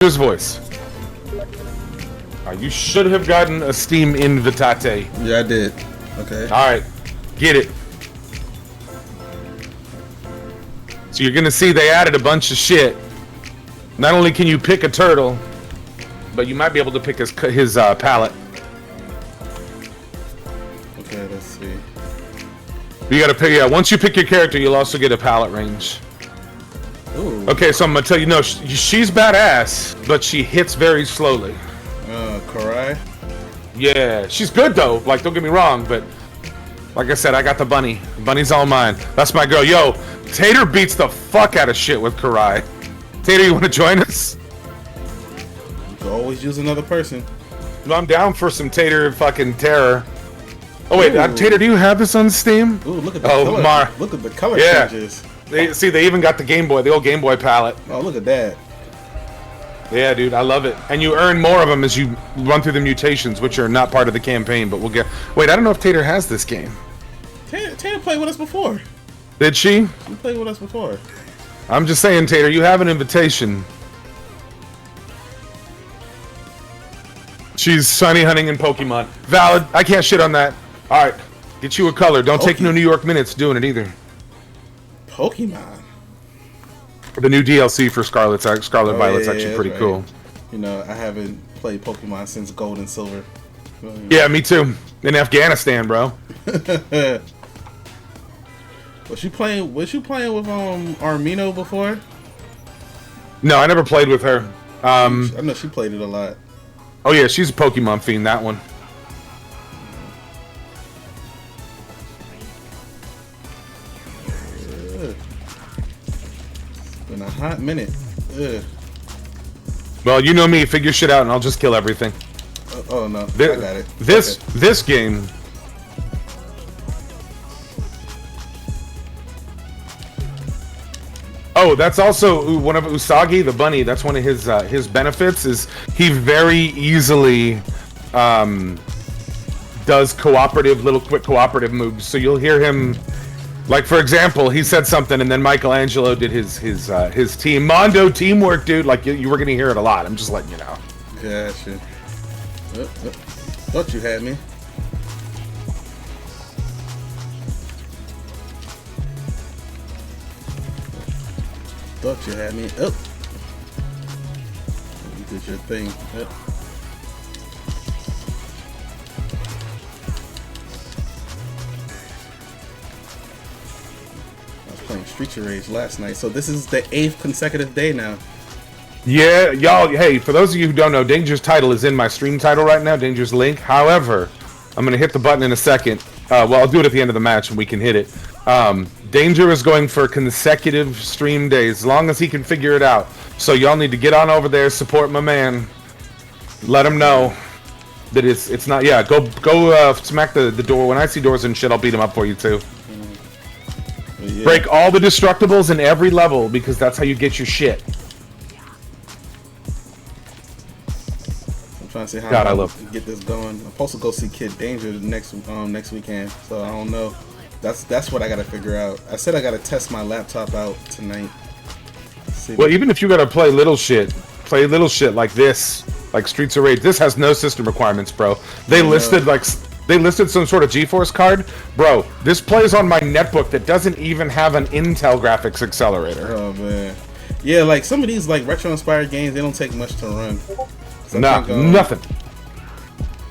His voice. You should have gotten a Steam Invitate. Yeah, I did. Okay. Alright. Get it. So you're gonna see they added a bunch of shit. Not only can you pick a turtle, but you might be able to pick his palette. Okay, let's see. You gotta pick, yeah, once you pick your character, you'll also get a palette range. Ooh. Okay, so I'm gonna tell you, no, she's badass, but she hits very slowly. Karai? Yeah, she's good though, like, don't get me wrong, but like I said, I got the bunny. The bunny's all mine. That's my girl. Yo, Tater beats the fuck out of shit with Karai. Tater, you wanna join us? You can always use another person. I'm down for some Tater fucking terror. Oh wait, Tater, do you have this on Steam? Ooh, look at the color. Look at the color changes. They even got the Game Boy, the old Game Boy palette. Oh, look at that. Yeah, dude, I love it. And you earn more of them as you run through the mutations, which are not part of the campaign, but we'll get... Wait, I don't know if Tater has this game. Tater played with us before. Did she? She played with us before. I'm just saying, Tater, you have an invitation. She's shiny hunting in Pokemon. Valid. I can't shit on that. Alright, get you a color. Don't take no New York minutes doing it either. Pokemon. The new DLC for Scarlet Violet's actually pretty cool. You know, I haven't played Pokemon since Gold and Silver. Well, yeah, me too. In Afghanistan, bro. Was you playing with Armino before? No, I never played with her. I know she played it a lot. Oh yeah, she's a Pokemon fiend, that one. Been a hot minute. Ugh. Well, you know me, figure shit out and I'll just kill everything. Oh no, I got it. This game. Oh, that's also one of Usagi, the bunny. That's one of his benefits. Is he very easily does quick cooperative moves. So you'll hear him. Like, for example, he said something, and then Michelangelo did his team. Mondo teamwork, dude. Like, you were going to hear it a lot. I'm just letting you know. Gotcha. Thought you had me. Thought you had me. Oh. You did your thing. Oh. Playing Streets of Rage last night, so this is the 8th consecutive day now. Yeah, y'all, hey, for those of you who don't know, Danger's title is in my stream title right now, Danger's link. However, I'm going to hit the button in a second. Well, I'll do it at the end of the match and we can hit it. Danger is going for consecutive stream days, as long as he can figure it out. So y'all need to get on over there, support my man. Let him know that it's not, yeah, go smack the door. When I see doors and shit, I'll beat him up for you too. Yeah. Break all the destructibles in every level because that's how you get your shit. I'm trying to see how I get this going. I'm supposed to go see Kid Danger next weekend, so I don't know. That's what I gotta figure out. I said I gotta test my laptop out tonight. Well, even if you gotta play little shit like this, like Streets of Rage. This has no system requirements, bro. They listed some sort of GeForce card. Bro, this plays on my netbook that doesn't even have an Intel graphics accelerator. Oh, man. Yeah, like, some of these, like, retro-inspired games, they don't take much to run. Nah, nothing.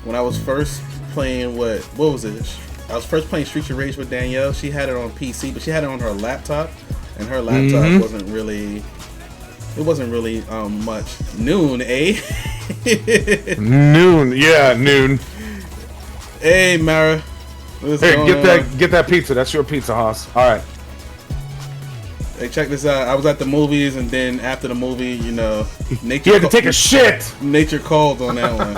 When I was first playing, what was it? I was first playing Streets of Rage with Danielle. She had it on PC, but she had it on her laptop. And her laptop wasn't really... It wasn't really, much. Noon, eh? Noon, yeah, noon. Hey, Mara. Hey, get that pizza. That's your pizza, Haas. All right. Hey, check this out. I was at the movies, and then after the movie, you know, nature. You had to take a shit. Nature called on that one.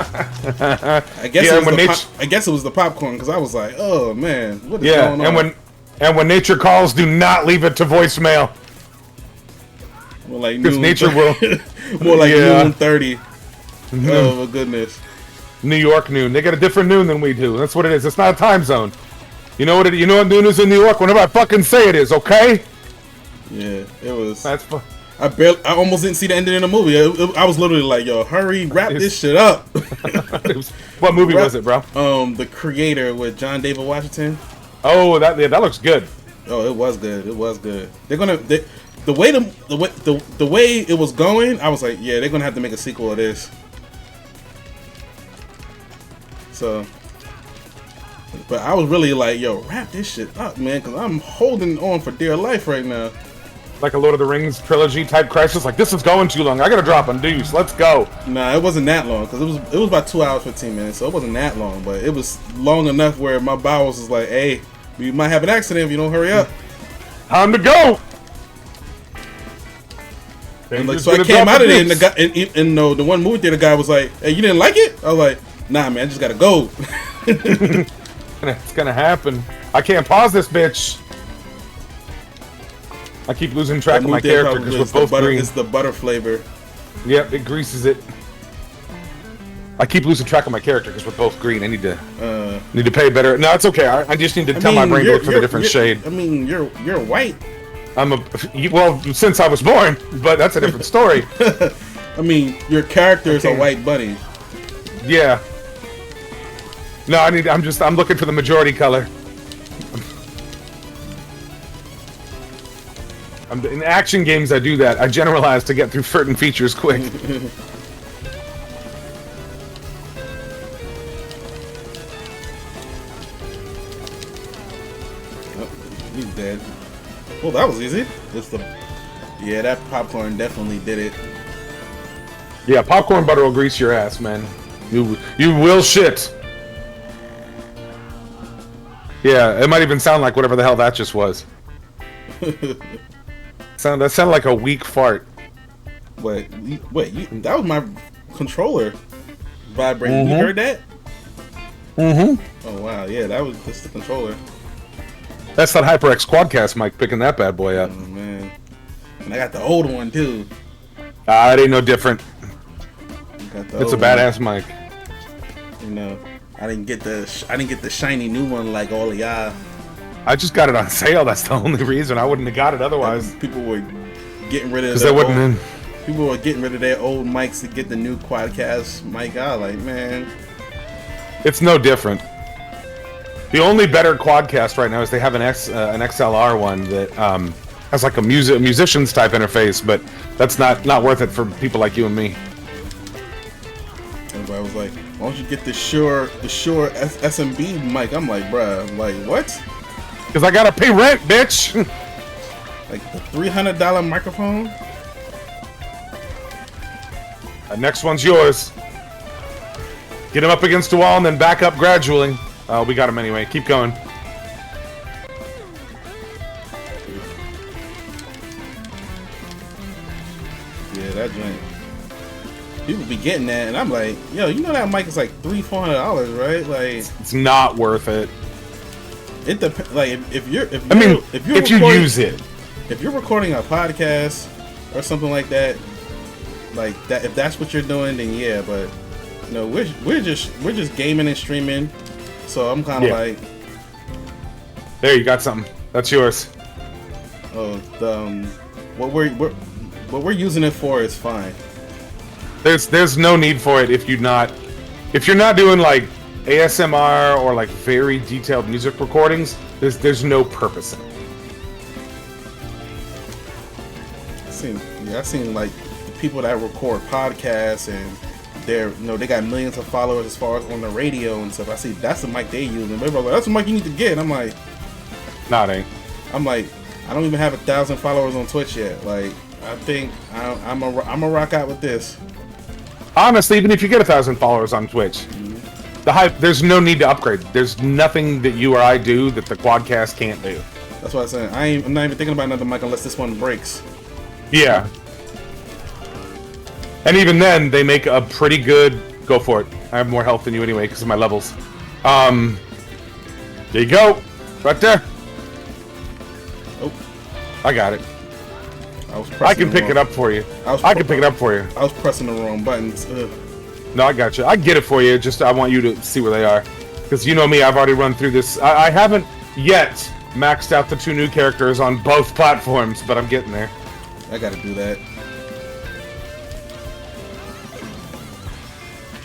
I guess it was the popcorn because I was like, oh man, what is going on? And when nature calls, do not leave it to voicemail. More like noon. Nature will. More like noon 30. Oh my goodness. New York noon. They got a different noon than we do. That's what it is. It's not a time zone. You know what noon is in New York? Whenever I fucking say it is, okay? Yeah, it was. I almost didn't see the ending of the movie. I was literally like, yo, hurry, wrap this shit up. What movie was it, bro? The Creator with John David Washington. Oh, that looks good. Oh, it was good. It was good. The way it was going, I was like, yeah, they're gonna have to make a sequel of this. So, but I was really like, yo, wrap this shit up, man, because I'm holding on for dear life right now. Like a Lord of the Rings trilogy type crisis. Like, this is going too long. I gotta drop a deuce. Let's go. Nah, it wasn't that long because it was about 2 hours 15 minutes, so it wasn't that long. But it was long enough where my bowels was like, hey, we might have an accident if you don't hurry up. Time to go. And like, so I came out of there, and the one movie theater guy was like, hey, you didn't like it? I was like, nah, man, I just gotta go. It's gonna happen. I can't pause this bitch. I keep losing track of my character because we're both green. It's the butter flavor. Yep, it greases it. I keep losing track of my character because we're both green. I need to pay better. No, it's okay. I just need to tell my brain to look for the different shade. I mean, you're white. Well, since I was born, but that's a different story. I mean, your character is a white bunny. Yeah. No, I'm looking for the majority color. In action games, I do that. I generalize to get through certain features quick. Oh, he's dead. Well, that was easy. Yeah, that popcorn definitely did it. Yeah, popcorn butter will grease your ass, man. You will shit. Yeah, it might even sound like whatever the hell that just was. That sounded like a weak fart. Wait, that was my controller vibrating. You heard that? Mm-hmm. Oh wow, yeah, that's the controller. That's that HyperX Quadcast mic picking that bad boy up. Oh man, and I got the old one too. It ain't no different. It's a badass mic. You know, I didn't get the shiny new one like all of y'all. I just got it on sale. That's the only reason. I wouldn't have got it otherwise. People were getting rid of people were getting rid of their old mics to get the new Quadcast mic. I was like, man, it's no different. The only better Quadcast right now is they have an XLR one that has like a musician's type interface, but that's not worth it for people like you and me. Everybody was like, why don't you get the Shure SMB mic? I'm like, bruh, I'm like, what? Because I gotta pay rent, bitch! Like the $300 microphone? Next one's yours. Get him up against the wall and then back up gradually. We got him anyway. Keep going. Yeah, that joint. People be getting that, and I'm like, yo, you know that mic is like $300-400, right? Like, it's not worth it. It depends. Like, if you use it, if you're recording a podcast or something like that, if that's what you're doing, then yeah. But you know, we're just gaming and streaming, so I'm kind of like, there, you got something. That's yours. Oh, what we're using it for is fine. There's no need for it if you're not doing like ASMR or like very detailed music recordings. There's no purpose in it. I've seen like the people that record podcasts and they got millions of followers as far as on the radio and stuff. I see that's the mic they use, and everybody's like, that's the mic you need to get. And I'm like, nah, it ain't. I'm like, I don't even have 1,000 followers on Twitch yet. Like, I think I'm a rock out with this. Honestly, even if you get 1,000 followers on Twitch, there's no need to upgrade. There's nothing that you or I do that the Quadcast can't do. That's what I'm saying. I'm not even thinking about another mic unless this one breaks. Yeah. And even then, they make a pretty good... Go for it. I have more health than you anyway because of my levels. There you go. Right there. Oh. I got it. I can pick it up for you. I can pick it up for you. I was pressing the wrong buttons. Ugh. No, I got you. I get it for you. Just I want you to see where they are. Because you know me, I've already run through this. I haven't yet maxed out the 2 new characters on both platforms, but I'm getting there. I gotta do that.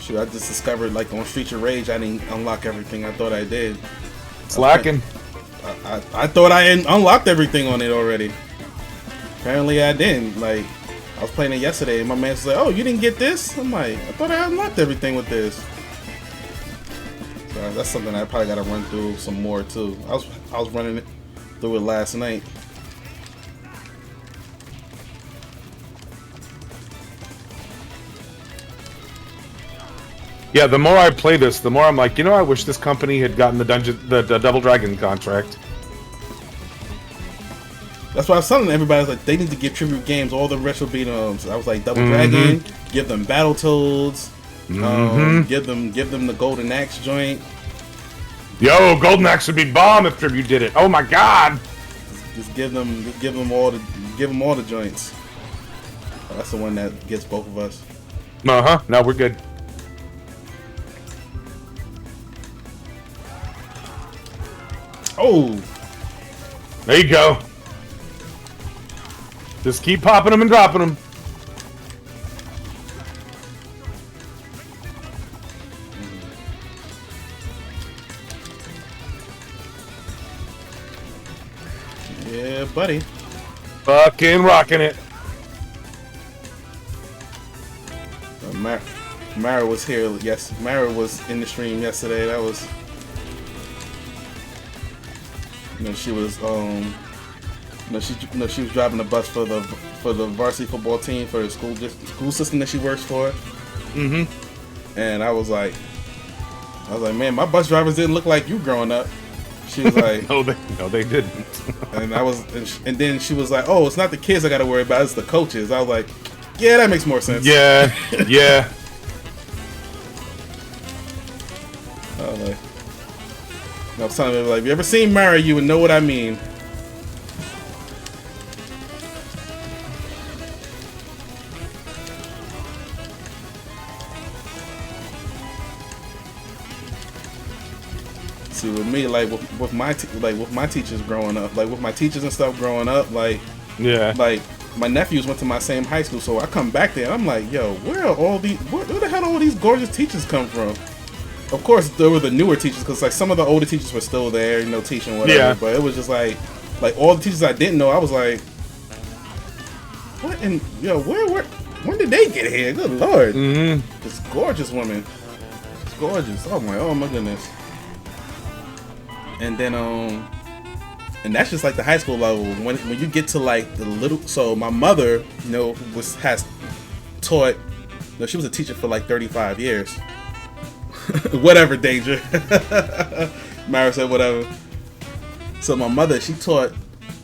Shoot, I just discovered like on Streets of Rage, I didn't unlock everything I thought I did. Slacking. I thought I unlocked everything on it already. Apparently I didn't. Like, I was playing it yesterday and my man was like, "Oh, you didn't get this?" I'm like, "I thought I unlocked everything with this." So that's something I probably gotta run through some more too. I was running it through it last night. Yeah, the more I play this, the more I'm like, you know, I wish this company had gotten the Double Dragon contract. That's why I was telling everybody, I was like, they need to give tribute games all the retro beat 'ems. I was like, Double Dragon, give them Battletoads, give them the Golden Axe joint. Yo, Golden Axe would be bomb if Tribute did it. Oh my god! Just give them all the joints. Oh, that's the one that gets both of us. No, we're good. Oh, there you go. Just keep popping them and dropping them. yeah, buddy. Fucking rocking it. Mara was here. Yes, Mara was in the stream yesterday. That was, you know, she was she was driving the bus for the varsity football team for the school system that she works for. And I was like, man, my bus drivers didn't look like you growing up. She was like, no, they didn't. and then she was like, oh, it's not the kids I got to worry about, it's the coaches. I was like, yeah, that makes more sense. Yeah, yeah. I was telling her, like, if you ever seen Mara, you would know what I mean. See, with me, like with my teachers growing up, like with my teachers and stuff growing up, like like my nephews went to my same high school, so I come back there and I'm like, yo, where the hell all these gorgeous teachers come from? Of course, there were the newer teachers, because like some of the older teachers were still there, you know, teaching whatever. Yeah. But it was just like all the teachers I didn't know, I was like, what? And yo, when did they get here? Good lord, this gorgeous woman, it's gorgeous. Oh my goodness. And then and that's just like the high school level. When you get to like the little, so my mother, you know, has taught. You know, she was a teacher for like 35 years. Whatever, Danger. Mara said whatever. So my mother, she taught.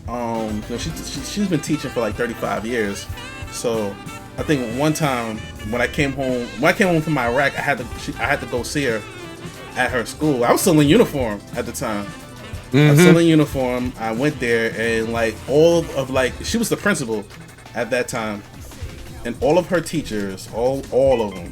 You know, she's been teaching for like 35 years. So I think one time when I came home from Iraq, I had to go see her at her school. I was still in uniform at the time. I was still in uniform. I went there and like all of like, she was the principal at that time, and all of her teachers, all of them,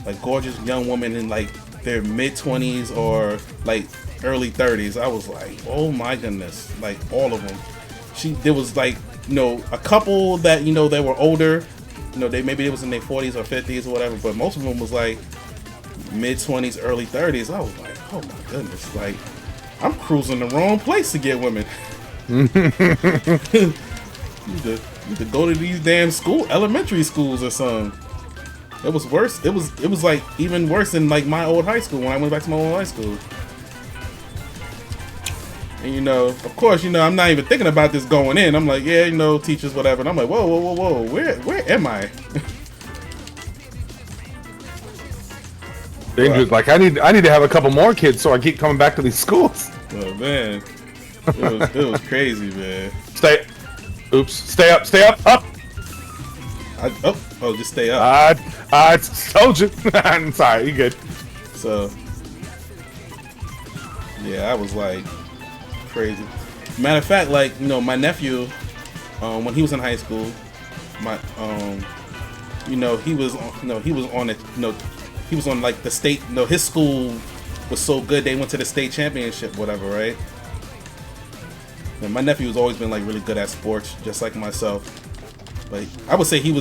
like gorgeous young women in like their mid-20s or like early 30s. I was like, oh my goodness, like all of them. There was like, you know, a couple that, you know, they were older, you know, maybe it was in their 40s or 50s or whatever, but most of them was like mid-20s, early 30s. I was like, oh my goodness, like I'm cruising the wrong place to get women. You need to go to these damn elementary schools or something. It was worse. It was like even worse than like my old high school when I went back to my old high school. And you know, of course, you know, I'm not even thinking about this going in. I'm like, yeah, you know, teachers, whatever. And I'm like, whoa, where am I? Danger's like, I need to have a couple more kids so I keep coming back to these schools. Oh man, it was crazy, man. Stay up. Just stay up. I told you. I'm sorry, you good. So, yeah, I was like crazy. Matter of fact, like, you know, my nephew, when he was in high school, you know, he was on it, you know, he was on like the state, you know, his school was so good they went to the state championship, whatever, right? And my nephew's always been like really good at sports, just like myself. Like I would say he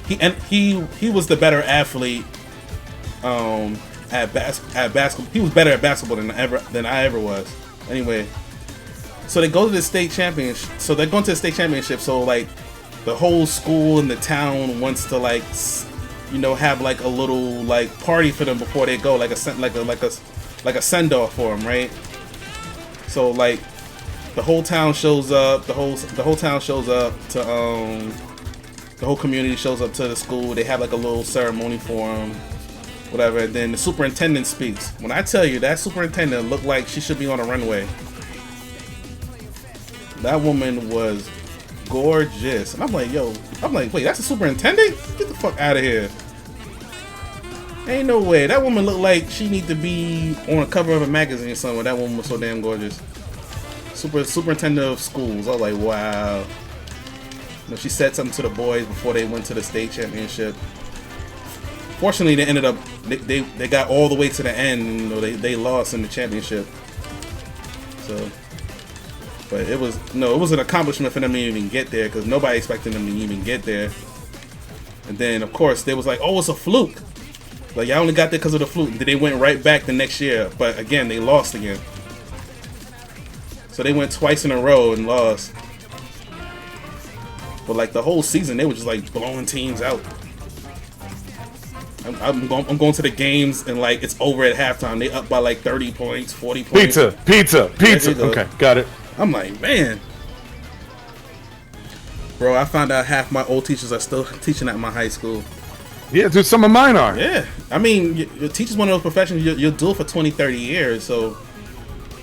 he was the better athlete. At basketball, he was better at basketball than I ever was. Anyway, so they go to the state championship. So they're going to the state championship. So like, the whole school and the town wants to like, have like a little like party for them before they go, like a send off for them, right? So like, the whole town shows up. The whole town shows up to the whole community shows up to the school. They have like a little ceremony for them. Whatever, and then the superintendent speaks. When I tell you, that superintendent looked like she should be on a runway. That woman was gorgeous. And I'm like, wait, that's the superintendent? Get the fuck out of here. Ain't no way. That woman looked like she need to be on a cover of a magazine somewhere. That woman was so damn gorgeous. Superintendent of schools. I was like, wow. She said something to the boys before they went to the state championship. Fortunately, they ended up they got all the way to the end. They lost in the championship. So, but it was an accomplishment for them to even get there, because nobody expected them to even get there. And then of course they was like, oh, it's a fluke. Like, y'all only got there because of the fluke. And then they went right back the next year, but again they lost again. So they went twice in a row and lost. But like the whole season, they were just like blowing teams out. I'm going to the games and like it's over at halftime. They up by like 30 points, 40 points. Pizza. Okay, got it. I'm like, man. Bro, I found out half my old teachers are still teaching at my high school. Yeah, dude, some of mine are. Yeah. I mean, your teacher's one of those professions you'll do it for 20, 30 years. So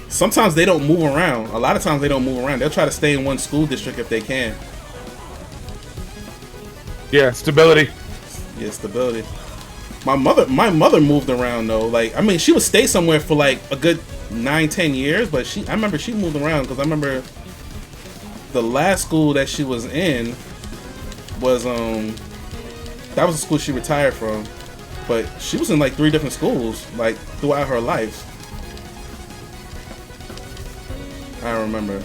sometimes they don't move around. A lot of times they don't move around. They'll try to stay in one school district if they can. Yeah, stability. Yeah, stability. My mother moved around though. Like, I mean, she would stay somewhere for like a good 9-10 years, but I remember she moved around, because I remember the last school that she was in was that was the school she retired from, but she was in like 3 different schools like throughout her life. I remember.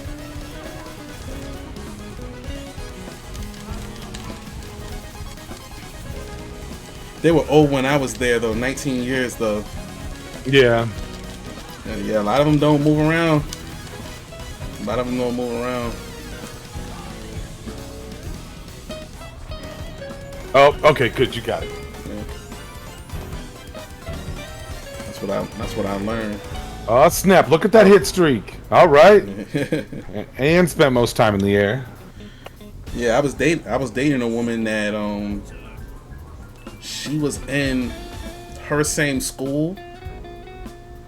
They were old when I was there though, 19 years though. Yeah. Yeah, a lot of them don't move around. A lot of them don't move around. Oh, okay, good, you got it. Yeah. That's what I learned. Oh snap! Look at that hit streak. All right. And spent most time in the air. Yeah, I was dating a woman that she was in her same school.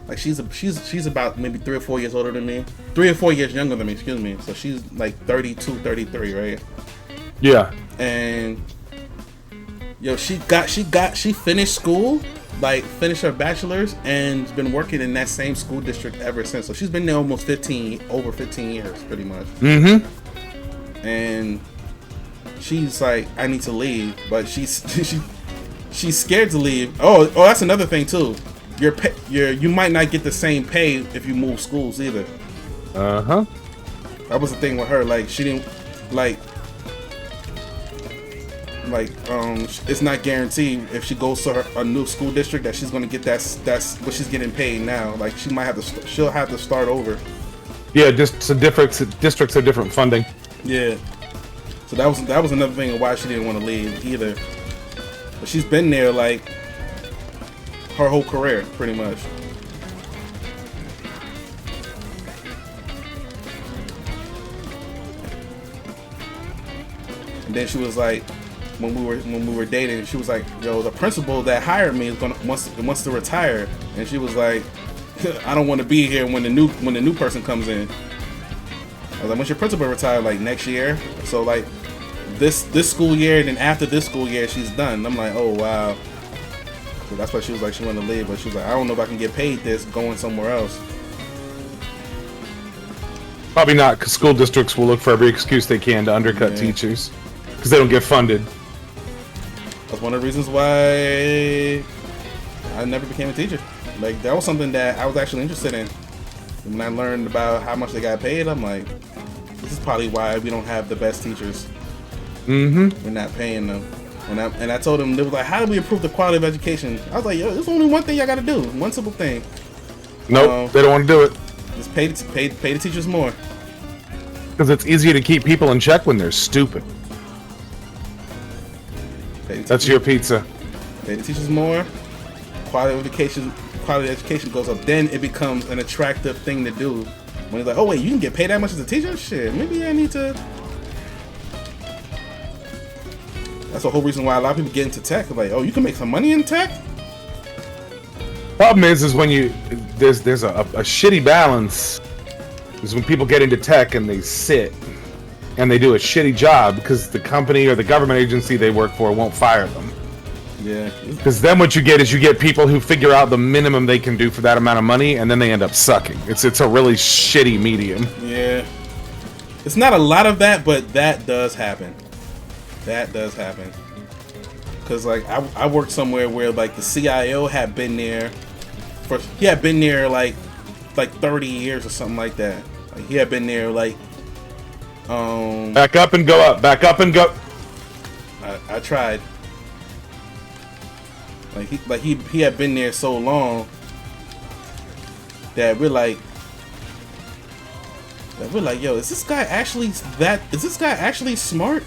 Like she's about maybe 3 or 4 years older than me. 3 or 4 years younger than me, excuse me. So she's like 32, 33, right? Yeah. And yo, she finished school, like finished her bachelor's, and been working in that same school district ever since. So she's been there almost over 15 years, pretty much. Mm-hmm. And she's like, I need to leave, but she's scared to leave. Oh, that's another thing too. You might not get the same pay if you move schools either. Uh-huh. That was the thing with her. Like, she didn't like it's not guaranteed if she goes to a new school district that she's gonna get that's what she's getting paid now. Like, she'll have to start over. Yeah, just some different districts have different funding. Yeah. So that was another thing of why she didn't want to leave either. But she's been there like her whole career, pretty much. And then she was like, when we were dating, she was like, "Yo, the principal that hired me wants to retire," and she was like, "I don't want to be here when the new person comes in." I was like, "When's your principal retire?" Like, next year. So like this school year, and then after this school year, she's done. I'm like, oh wow. So that's why she was like, she wanted to leave, but she was like, I don't know if I can get paid this going somewhere else. Probably not, because school districts will look for every excuse they can to undercut teachers, because they don't get funded. That's one of the reasons why I never became a teacher. Like, that was something that I was actually interested in. When I learned about how much they got paid, I'm like, this is probably why we don't have the best teachers. Mm-hmm. We're not paying them. And I told them, they was like, how do we improve the quality of education? I was like, yo, there's only one thing y'all got to do. One simple thing. Nope, they don't want to do it. Just pay the teachers more. Because it's easier to keep people in check when they're stupid. That's your pizza. Pay the teachers more. Quality education goes up. Then it becomes an attractive thing to do. When it's like, oh wait, you can get paid that much as a teacher? Shit, maybe I need to. That's the whole reason why a lot of people get into tech. Like, oh, you can make some money in tech? Problem is when there's a shitty balance. Is when people get into tech and they sit and they do a shitty job because the company or the government agency they work for won't fire them. Yeah. Because then what you get is you get people who figure out the minimum they can do for that amount of money, and then they end up sucking. It's a really shitty medium. Yeah. It's not a lot of that, but that does happen. That does happen. Because like I worked somewhere where like the CIO had been there he had been there like 30 years or something like that. Like he had been there like back up and go up, back up and go. I tried. Like he had been there so long that we're like, yo, is this guy actually smart?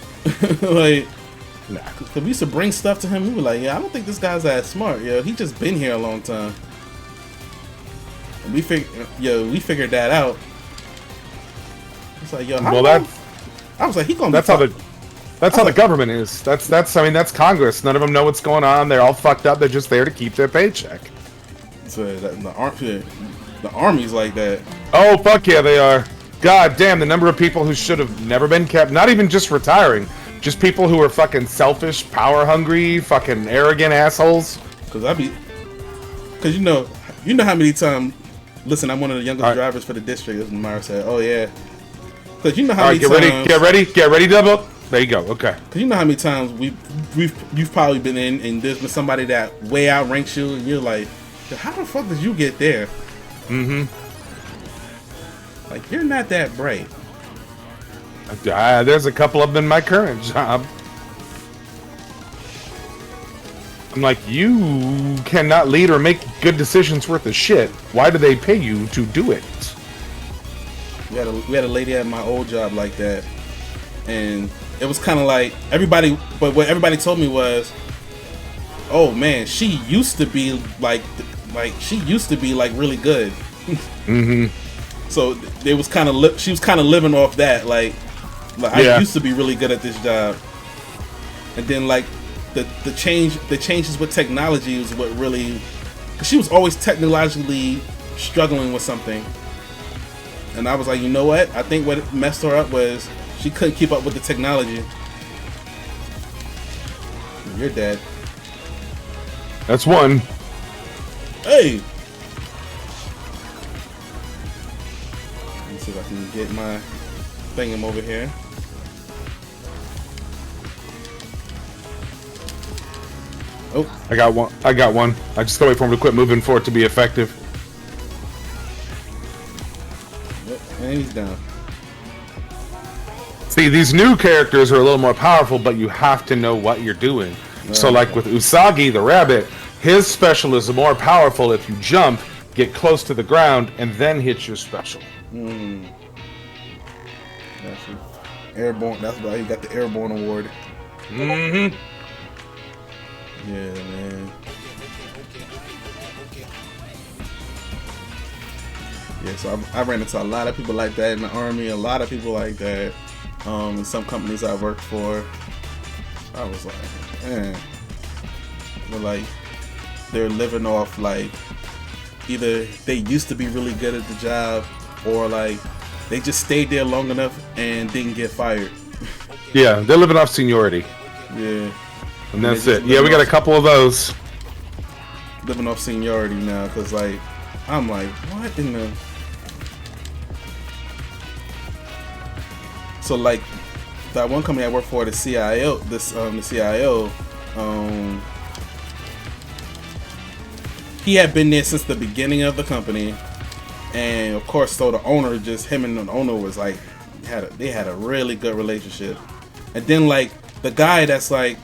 Like, nah. Cause we used to bring stuff to him. We were like, yeah, I don't think this guy's that smart. Yo, he just been here a long time. And we figured that out. It's like, yo, I was like, he gonna. That's how the government is. That's Congress. None of them know what's going on. They're all fucked up. They're just there to keep their paycheck. So the army's like that. Oh fuck yeah, they are. God damn, the number of people who should have never been kept. Not even just retiring, just people who are fucking selfish, power hungry, fucking arrogant assholes. Cause you know how many times. Listen, I'm one of the youngest drivers for the district. As Myra said, oh yeah. Cause you know how many times. Get ready, double. There you go. Okay. Cause you know how many times you've probably been in, and there's been somebody that way outranks you, and you're like, how the fuck did you get there? Mm-hmm. Like, you're not that bright. There's a couple of them in my current job. I'm like, you cannot lead or make good decisions worth of shit. Why do they pay you to do it? We had a lady at my old job like that, and it was kind of like but what everybody told me was, oh man, she used to be like really good. Mm-hmm. So it was she was kind of living off that, like yeah. I used to be really good at this job, and then like the changes with technology was what really, cause she was always technologically struggling with something, and I was like, you know what? I think what messed her up was she couldn't keep up with the technology. You're dead. That's one. Hey. Let me see if I can get my thingam over here. Oh, I got one. I just gotta wait for him to quit moving for it to be effective. Yep, and he's down. See, these new characters are a little more powerful, but you have to know what you're doing. So like with Usagi the rabbit, his special is more powerful if you jump, get close to the ground, and then hit your special. That's airborne. That's why he got the airborne award. Mm-hmm. Yeah, man. Yeah, so I ran into a lot of people like that in the army, a lot of people like that in some companies I worked for. I was like, man. But like, they're living off like, either they used to be really good at the job, or like, they just stayed there long enough and didn't get fired. Yeah, they're living off seniority. Yeah. And that's it. Yeah, we got a couple of those. Living off seniority now, because like, I'm like, what in the... So like, that one company I work for, the CIO, the CIO, he had been there since the beginning of the company, and of course, so the owner, him and the owner was like, they had a really good relationship. And then like, the guy that's like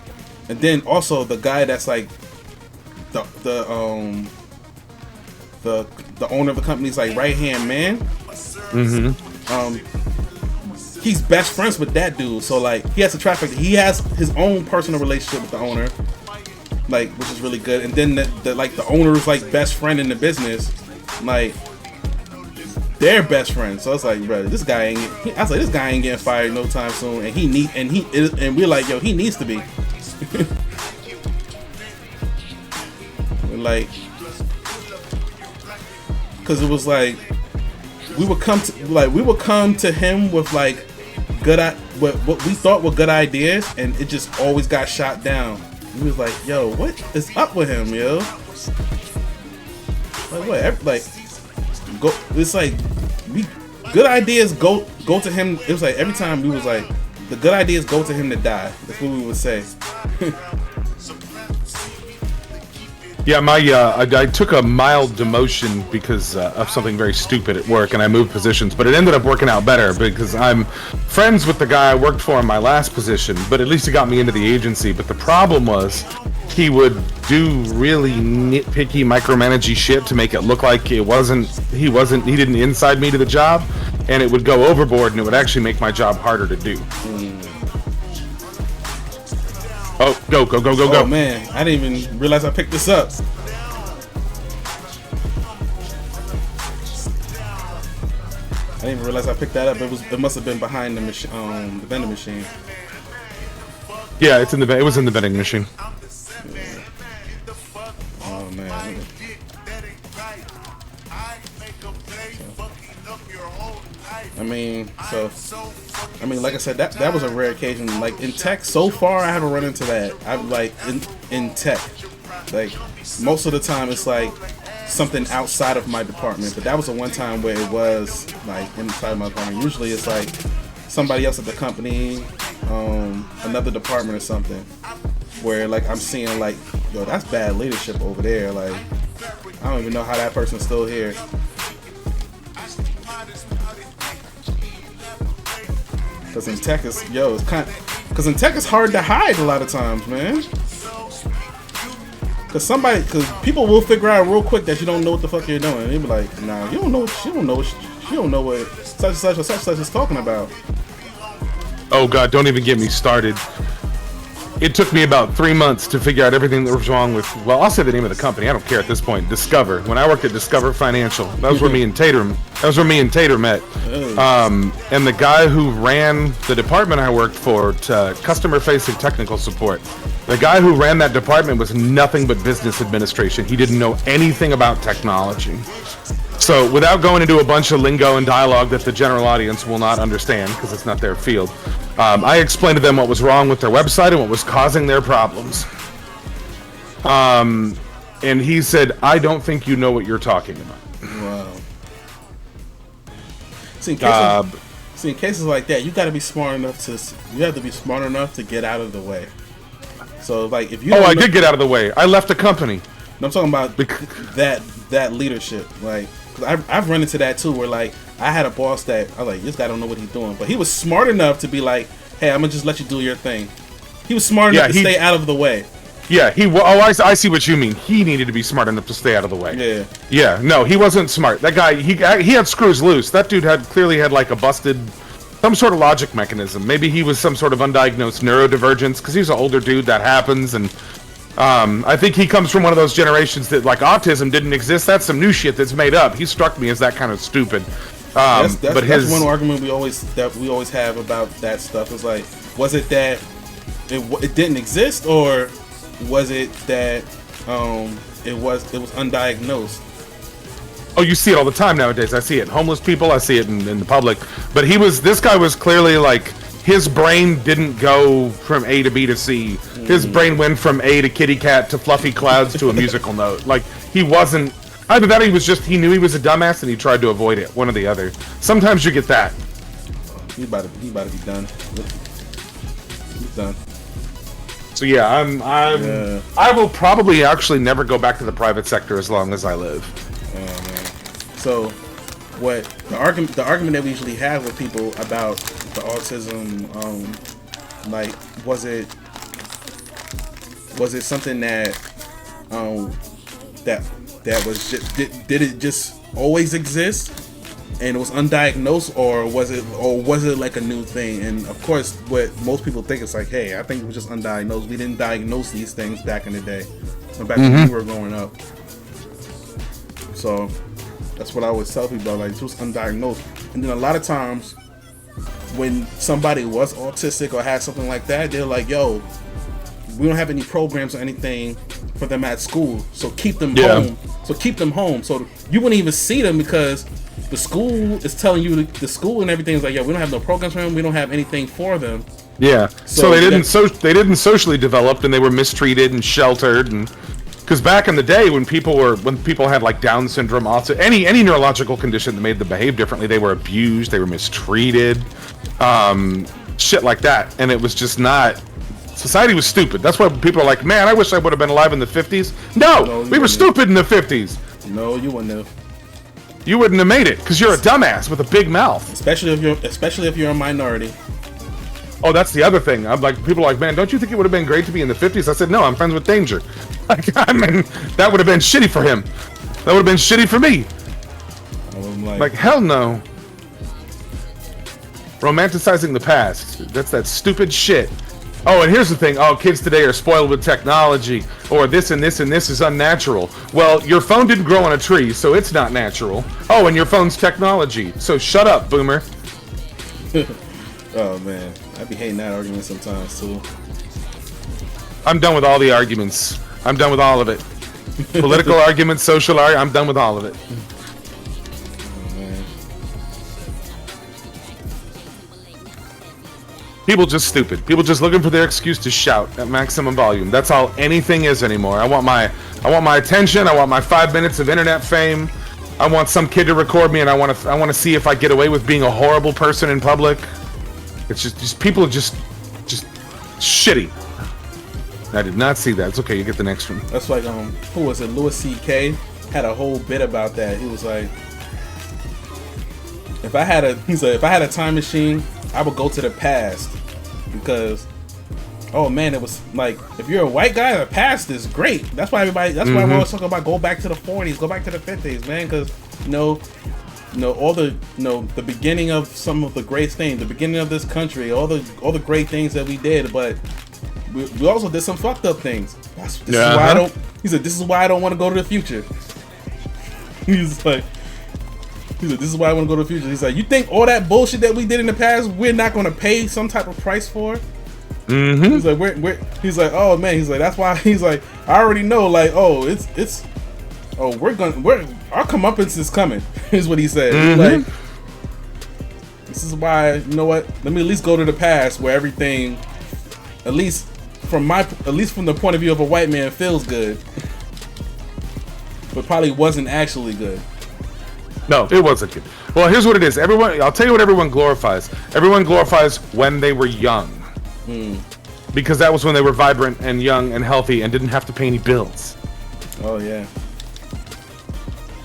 And then also the guy that's like the owner of the company's like right hand man. He's best friends with that dude, so like he has a traffic. He has his own personal relationship with the owner, like, which is really good. And then the owner's like best friend in the business, like they're best friends. So it's like, bro, this guy ain't. I was like, this guy ain't getting fired no time soon, and we're like, yo, he needs to be. Like, because it was like we would come to him with like what we thought were good ideas, and it just always got shot down. He was like, yo, what is up with him, yo? Like, what? Like, go. It's like good ideas go to him. It was like every time we was like, the good ideas go to him to die. That's what we would say. Yeah, I took a mild demotion because of something very stupid at work, and I moved positions, but it ended up working out better because I'm friends with the guy I worked for in my last position, but at least he got me into the agency. But the problem was he would do really nitpicky, micromanagey shit to make it look like he didn't inside me to the job, and it would go overboard, and it would actually make my job harder to do. Oh, go. Oh man, I didn't even realize I picked this up. I didn't even realize I picked that up. It must have been behind the the vending machine. Yeah, it was in the vending machine. Yeah. Oh man. I mean, like I said, that was a rare occasion. Like in tech, so far I haven't run into that. I'm like in tech, like most of the time it's like something outside of my department. But that was the one time where it was like inside my department. Usually it's like somebody else at the company, another department or something, where like I'm seeing like, yo, that's bad leadership over there. Like I don't even know how that person's still here. Cause in tech is cause in tech it's hard to hide a lot of times, man. Cause people will figure out real quick that you don't know what the fuck you're doing. They be like, nah, you don't know what such and such is talking about. Oh god, don't even get me started. It took me about 3 months to figure out everything that was wrong with, well, I'll say the name of the company, I don't care at this point, Discover. When I worked at Discover Financial, that was where me and Tater met. And the guy who ran the department I worked for, customer-facing technical support, the guy who ran that department was nothing but business administration. He didn't know anything about technology. So without going into a bunch of lingo and dialogue that the general audience will not understand because it's not their field, I explained to them what was wrong with their website and what was causing their problems. And he said, I don't think you know what you're talking about. Wow. See, in cases like that, you got to be smart enough to get out of the way. So like if you I did get out of the way. I left the company. I'm talking about that leadership. Like, cause I've run into that too, where like I had a boss that I was like, this guy don't know what he's doing, but he was smart enough to be like, hey, I'm gonna just let you do your thing. He was smart enough to stay out of the way. Yeah, I see what you mean. He needed to be smart enough to stay out of the way. Yeah. Yeah, no, he wasn't smart. That guy, he had screws loose. That dude clearly had like a busted, some sort of logic mechanism. Maybe he was some sort of undiagnosed neurodivergence, because he's an older dude, that happens, and I think he comes from one of those generations that like autism didn't exist. That's some new shit that's made up. He struck me as that kind of stupid. That's one argument we always have about that stuff. Is like, was it that it didn't exist, or was it that it was undiagnosed? Oh, you see it all the time nowadays. I see it in homeless people. I see it in the public. But this guy was clearly like, his brain didn't go from A to B to C. His brain went from A to kitty cat to fluffy clouds to a musical note. Like, he wasn't, either that or he knew he was a dumbass and he tried to avoid it. One or the other. Sometimes you get that. He's about to be done. He's done. So yeah, I will probably actually never go back to the private sector as long as I live. Oh man. So what the argument that we usually have with people about the autism, like, was it Was it something that that was just, did it just always exist and it was undiagnosed, or was it like a new thing? And of course, what most people think is like, hey, I think it was just undiagnosed. We didn't diagnose these things back in the day, or back when we were growing up. So that's what I always tell people, like, it was undiagnosed. And then a lot of times when somebody was autistic or had something like that, they're like, yo, we don't have any programs or anything for them at school, so keep them home. So keep them home. So you wouldn't even see them because the school is telling you, the school and everything is like, yeah, we don't have no programs for them. We don't have anything for them. Yeah. So they didn't socially develop, and they were mistreated and sheltered, and because back in the day when people had like Down syndrome, also any neurological condition that made them behave differently, they were abused, they were mistreated, shit like that, and it was just not. Society was stupid. That's why people are like, man, I wish I would have been alive in the 50s. No, we were stupid in the 50s. No, you wouldn't have. You wouldn't have made it because you're a dumbass with a big mouth. Especially if you're a minority. Oh, that's the other thing. I'm like, people are like, man, don't you think it would have been great to be in the 50s? I said, no, I'm friends with Danger. Like, I mean, that would have been shitty for him. That would have been shitty for me. Like, hell no. Romanticizing the past. That's that stupid shit. Oh, and here's the thing. Oh, kids today are spoiled with technology, or this and this and this is unnatural. Well, your phone didn't grow on a tree, so it's not natural. Oh, and your phone's technology. So shut up, boomer. Oh, man. I be hating that argument sometimes, too. I'm done with all the arguments. I'm done with all of it. Political arguments, social arguments, I'm done with all of it. People just stupid. People just looking for their excuse to shout at maximum volume. That's all anything is anymore. I want my attention. I want my 5 minutes of internet fame. I want some kid to record me, and I want to see if I get away with being a horrible person in public. It's just people are just shitty. I did not see that. It's okay. You get the next one. That's like who was it? Louis C.K. had a whole bit about that. He was like, if I had a time machine, I would go to the past, because, oh man, it was like, if you're a white guy, the past is great. That's why why we're always talking about go back to the 40s, go back to the 50s, man, because all the beginning of some of the great things, the beginning of this country, all the great things that we did, but we also did some fucked up things. This is why I don't. He said, this is why I don't want to go to the future. He's like, this is why I want to go to the future. He's like, you think all that bullshit that we did in the past, we're not going to pay some type of price for? He's like, he's like, oh man, he's like, that's why. He's like, I already know, like, oh, our comeuppance is coming. Is what he said. He's like, this is why, you know what? Let me at least go to the past where everything, at least from the point of view of a white man, feels good, but probably wasn't actually good. No, it wasn't good. Well, here's what it is. I'll tell you what everyone glorifies. Everyone glorifies when they were young. Because that was when they were vibrant and young and healthy and didn't have to pay any bills. Oh, yeah.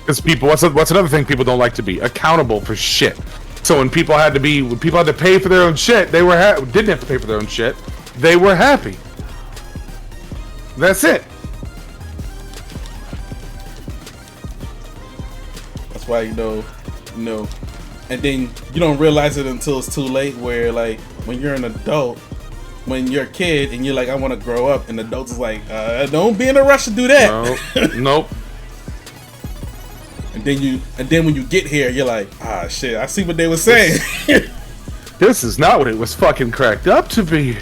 Because what's another thing people don't like to be? Accountable for shit. So when people had to pay for their own shit, they didn't have to pay for their own shit. They were happy. That's it. Why you know, and then you don't realize it until it's too late, where like when you're an adult, when you're a kid and you're like, I want to grow up, and the adults is like, don't be in a rush to do that. Nope. And then when you get here, you're like, shit, I see what they were saying. This is not what it was fucking cracked up to be.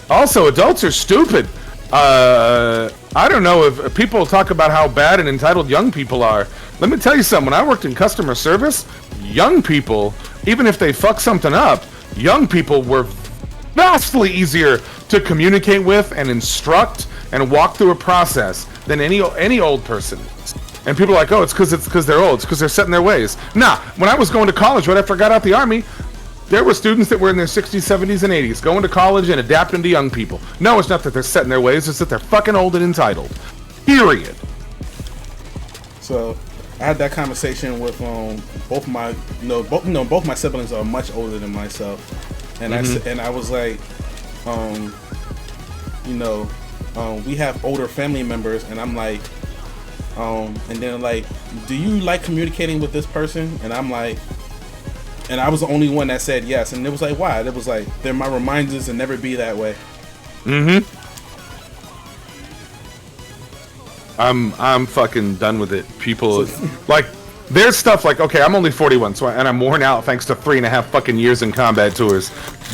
Also, adults are stupid. I don't know if people talk about how bad and entitled young people are. Let me tell you something. When I worked in customer service, young people, even if they fuck something up, young people were vastly easier to communicate with and instruct and walk through a process than any old person. And people are like, oh, it's because they're old. It's because they're set in their ways. Nah, when I was going to college right after I got out the army, there were students that were in their 60s, 70s, and 80s going to college and adapting to young people. No, it's not that they're set in their ways. It's that they're fucking old and entitled. Period. So I had that conversation with both my siblings are much older than myself, and I was like, we have older family members, and I'm like, and then like, do you like communicating with this person? And I'm like, and I was the only one that said yes, and it was like, why? It was like, they're my reminders and never be that way. I'm fucking done with it. People like, there's stuff like, okay, I'm only 41, so and I'm worn out thanks to 3.5 fucking years in combat tours,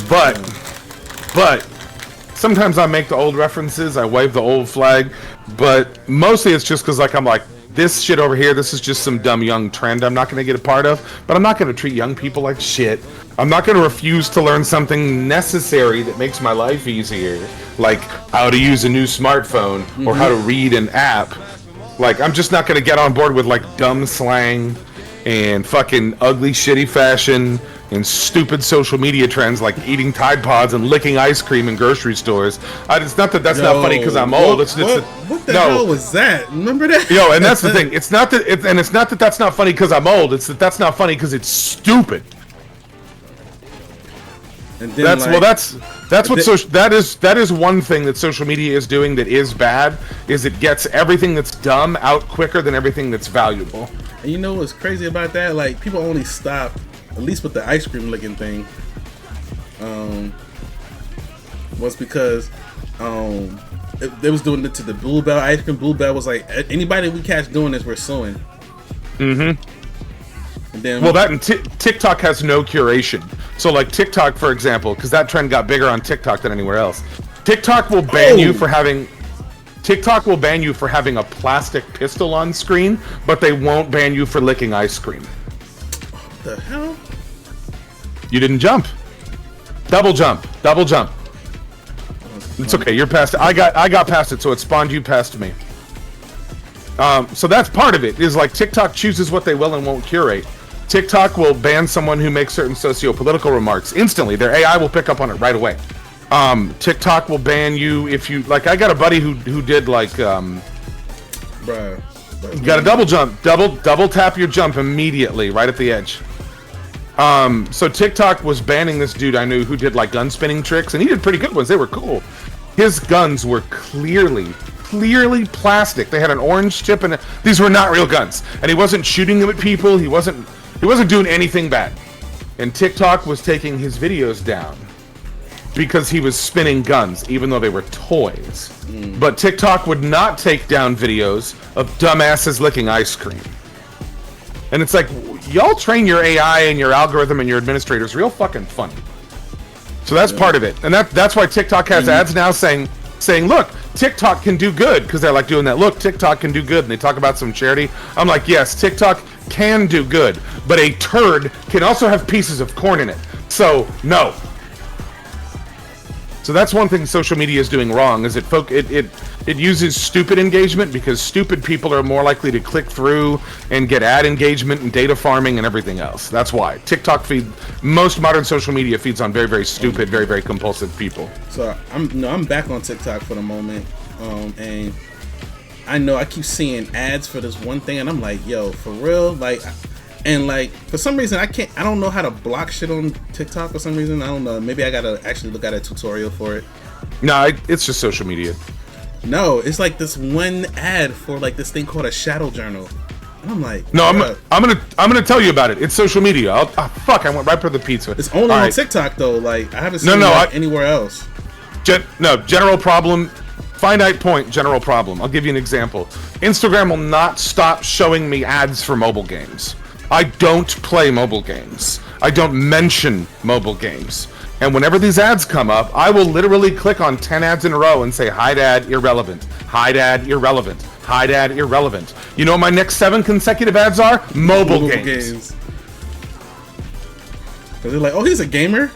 but sometimes I make the old references, I wave the old flag, but mostly it's just because like I'm like, this shit over here, this is just some dumb young trend I'm not going to get a part of, but I'm not going to treat young people like shit. I'm not going to refuse to learn something necessary that makes my life easier, like how to use a new smartphone or how to read an app. Like, I'm just not going to get on board with like dumb slang and fucking ugly shitty fashion and stupid social media trends like eating Tide Pods and licking ice cream in grocery stores. It's not that that's not funny because I'm old. What the hell was that? Remember that? Yo, and that's the thing. It's not that, and it's not that that's not funny because I'm old. It's that that's not funny because it's stupid. And then that is one thing that social media is doing that is bad, is it gets everything that's dumb out quicker than everything that's valuable. And you know what's crazy about that? Like, people only stop, at least with the ice cream licking thing, was because they was doing it to the Bluebell ice cream. Bluebell was like, anybody we catch doing this, we're suing. And then, well, that and TikTok has no curation. So, like TikTok, for example, because that trend got bigger on TikTok than anywhere else. TikTok will ban you for having. TikTok will ban you for having a plastic pistol on screen, but they won't ban you for licking ice cream. What the hell? You didn't jump. Double jump. Double jump. It's okay. You're past it. I got past it, so it spawned you past me. So that's part of it. Is like TikTok chooses what they will and won't curate. TikTok will ban someone who makes certain socio-political remarks instantly. Their AI will pick up on it right away. TikTok will ban you if you like. I got a buddy who did like, bruh, got a double jump, double tap your jump immediately right at the edge. So TikTok was banning this dude I knew who did like gun spinning tricks, and he did pretty good ones. They were cool. His guns were clearly plastic. They had an orange tip, and these were not real guns. And he wasn't shooting them at people. He wasn't doing anything bad. And TikTok was taking his videos down because he was spinning guns, even though they were toys. But TikTok would not take down videos of dumbasses licking ice cream. And it's like, y'all train your AI and your algorithm and your administrators real fucking funny. So that's part of it. And that's why TikTok has ads now saying, look, TikTok can do good, because they're like doing that. Look, TikTok can do good, and they talk about some charity. I'm like, yes, TikTok can do good, but a turd can also have pieces of corn in it. So no. So that's one thing social media is doing wrong, is it uses stupid engagement, because stupid people are more likely to click through and get ad engagement and data farming and everything else. That's why most modern social media feeds on very, very stupid, very, very compulsive people. So I'm back on TikTok for the moment, and I know I keep seeing ads for this one thing, and I'm like, yo, for real, like. And like, for some reason, I don't know how to block shit on TikTok for some reason. I don't know. Maybe I gotta actually look at a tutorial for it. No, it's just social media. No, it's like this one ad for like this thing called a shadow journal. And I'm like, no, I'm gonna tell you about it. It's social media. Fuck, I went right for the pizza. It's only on TikTok though. Like, I haven't seen it anywhere else. General problem. Finite point, general problem. I'll give you an example. Instagram will not stop showing me ads for mobile games. I don't play mobile games. I don't mention mobile games. And whenever these ads come up, I will literally click on 10 ads in a row and say, hide ad, irrelevant. Hide ad, irrelevant. Hide ad, irrelevant. You know what my next 7 consecutive ads are? Mobile games. Because they're like, oh, he's a gamer?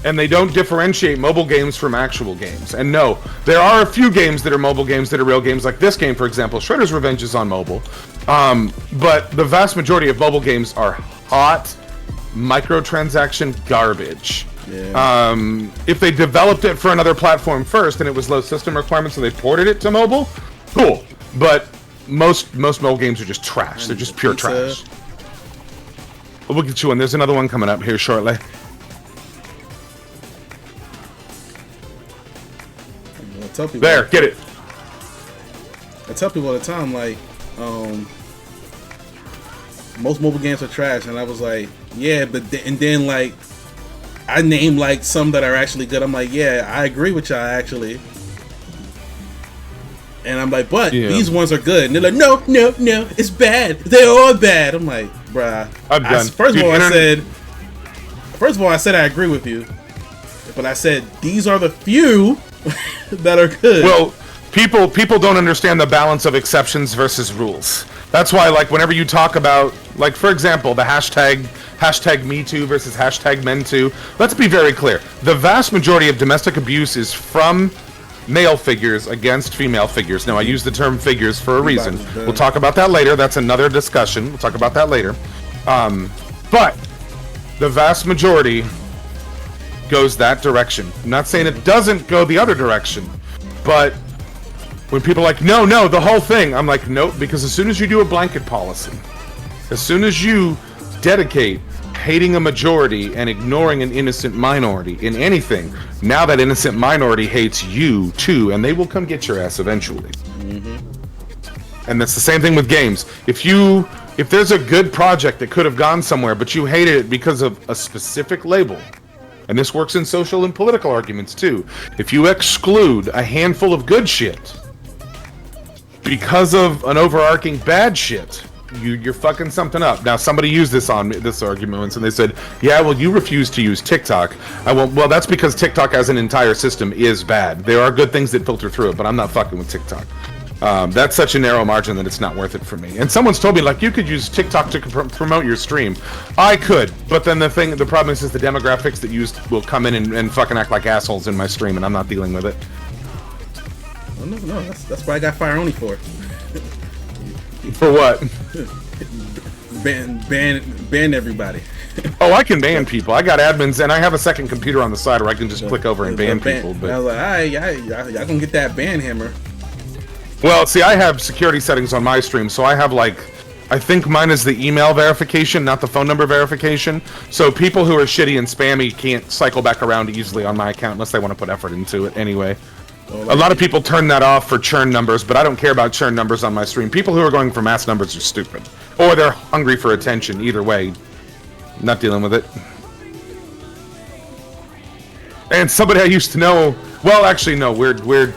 And they don't differentiate mobile games from actual games. And no, there are a few games that are mobile games that are real games, like this game, for example. Shredder'S Revenge is on mobile. But the vast majority of mobile games are hot, microtransaction garbage. Yeah. If they developed it for another platform first and it was low system requirements, so they ported it to mobile, cool. But most mobile games are just trash. They're just pure trash. We'll get you one. There's another one coming up here shortly. tell people. There, get it. I tell people all the time, like, most mobile games are trash, and I was like, yeah, but then like, I name like some that are actually good. I'm like, yeah, I agree with y'all actually. And I'm like, but these ones are good. And they're like, no, it's bad. They're all bad. I'm like, bruh. I'm done. First of all, I said I agree with you. But I said, these are the few that are good. Well, people don't understand the balance of exceptions versus rules. That's why, like, whenever you talk about, like, for example, the hashtag #MeToo versus hashtag #MEnToo, let's be very clear. The vast majority of domestic abuse is from male figures against female figures. Now, I use the term figures for a reason. We'll talk about that later. That's another discussion. We'll talk about that later. But the vast majority goes that direction. I'm not saying it doesn't go the other direction, but when people are like, no, the whole thing, I'm like, nope, because as soon as you do a blanket policy, as soon as you dedicate hating a majority and ignoring an innocent minority in anything, now that innocent minority hates you too, and they will come get your ass eventually. And that's the same thing with games. If there's a good project that could have gone somewhere, but you hated it because of a specific label, and this works in social and political arguments too, if you exclude a handful of good shit because of an overarching bad shit, you're fucking something up. Now, somebody used this argument once, and they said, yeah, well, you refuse to use TikTok. Well, that's because TikTok as an entire system is bad. There are good things that filter through it, but I'm not fucking with TikTok. That's such a narrow margin that it's not worth it for me. And someone's told me, like, you could use TikTok to promote your stream. I could, but then the problem is the demographics that used will come in and fucking act like assholes in my stream, and I'm not dealing with it. Oh, no, that's what I got Fire Only for. For what? Ban everybody. Oh, I can ban people. I got admins, and I have a second computer on the side where I can just click over and ban people. But I was like, alright, y'all gonna get that ban hammer. Well, see, I have security settings on my stream, so I have, like, I think mine is the email verification, not the phone number verification. So people who are shitty and spammy can't cycle back around easily on my account unless they want to put effort into it anyway. A lot of people turn that off for churn numbers, but I don't care about churn numbers on my stream. People who are going for mass numbers are stupid. Or they're hungry for attention. Either way, not dealing with it. And somebody I used to know, well, actually, no, we're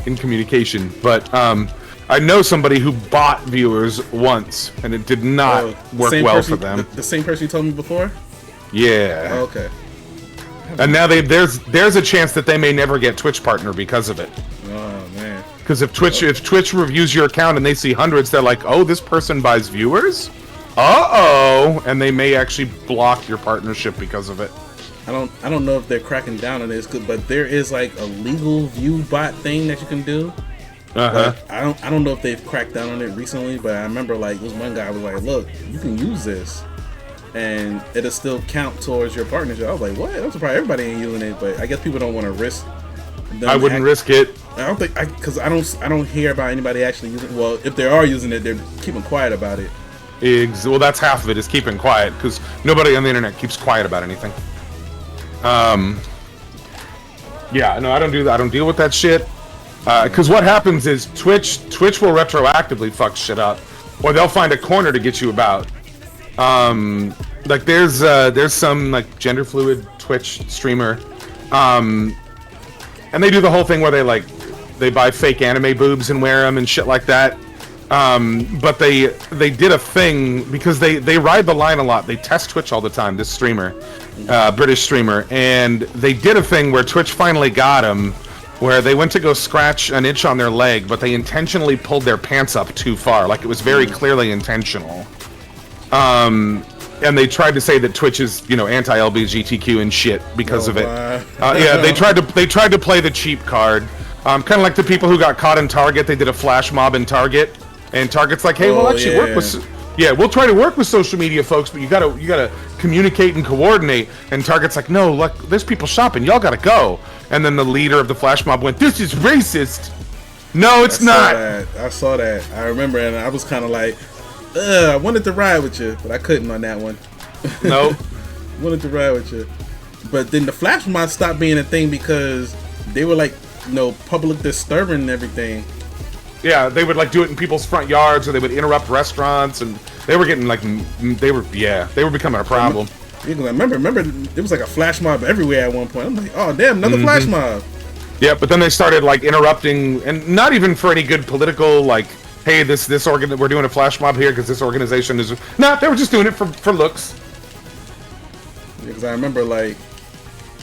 in communication, but I know somebody who bought viewers once, and it did not work well for them. The same person you told me before? Yeah. Oh, okay. And now there's a chance that they may never get Twitch partner because of it. Oh man. Because if Twitch reviews your account and they see hundreds, they're like, oh, this person buys viewers? Uh-oh. And they may actually block your partnership because of it. I don't know if they're cracking down on this, but there is like a legal view bot thing that you can do. Uh-huh. I don't know if they've cracked down on it recently, but I remember like this one guy was like, look, you can use this and it'll still count towards your partnership. I was like, what? I'm surprised everybody ain't using it, but I guess people don't want to risk. I wouldn't risk it. I don't think because I don't hear about anybody actually using it. Well, if they are using it, they're keeping quiet about it. Well, that's half of it is keeping quiet because nobody on the internet keeps quiet about anything. Yeah, no, I don't do that. I don't deal with that shit. Because what happens is Twitch will retroactively fuck shit up, or they'll find a corner to get you about. Like there's some like gender fluid Twitch streamer, and they do the whole thing where they buy fake anime boobs and wear them and shit like that. But they did a thing because they ride the line a lot. They test Twitch all the time. This streamer, British streamer, and they did a thing where Twitch finally got them. Where they went to go scratch an itch on their leg, but they intentionally pulled their pants up too far. Like, it was very clearly intentional. And they tried to say that Twitch is, anti-LGBTQ and shit because of it. Yeah, they tried to play the cheap card. Kind of like the people who got caught in Target. They did a flash mob in Target, and Target's like, hey, we'll actually work with... Yeah, we'll try to work with social media folks, but you gotta communicate and coordinate. And Target's like, no, look, there's people shopping. Y'all gotta go. And then the leader of the flash mob went, this is racist. No, it's not. I saw that. I remember, and I was kind of like, I wanted to ride with you, but I couldn't on that one. Nope. Wanted to ride with you. But then the flash mob stopped being a thing because they were like public disturbing and everything. Yeah, they would like do it in people's front yards, or they would interrupt restaurants, and they were getting like they were becoming a problem. Yeah, I remember there was like a flash mob everywhere at one point. I'm like, oh damn, another flash mob. Yeah, but then they started like interrupting, and not even for any good political, like, hey, we're doing a flash mob here because this organization is. Nah, they were just doing it for looks. Because I remember like,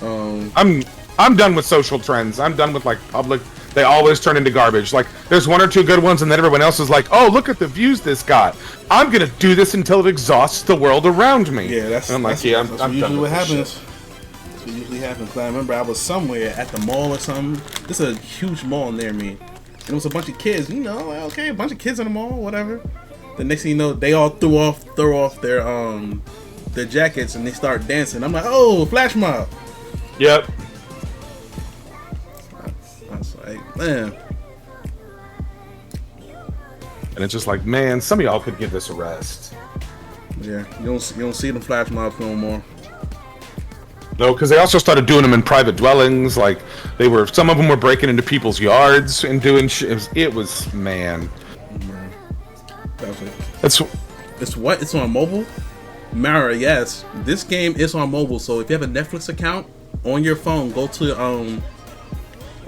I'm done with social trends. I'm done with like public. They always turn into garbage. Like, there's one or two good ones, and then everyone else is like, oh, look at the views this got. I'm gonna do this until it exhausts the world around me. Yeah, that's. And I'm like, I'm done usually with what this happens. shit. That's what usually happens. Cause I remember I was somewhere at the mall or something. This is a huge mall near me, and it was a bunch of kids. You know, like, okay, a bunch of kids in the mall, whatever. The next thing you know, they all throw off their jackets and they start dancing. I'm like, oh, flash mob. Yep. I was like, man. And it's just like, man, some of y'all could give this a rest. Yeah, you don't see them flash mobs no more. No, because they also started doing them in private dwellings. Like, some of them were breaking into people's yards and doing shit. It was man. It's what? It's on mobile? Mara, yes. This game is on mobile, so if you have a Netflix account on your phone, go to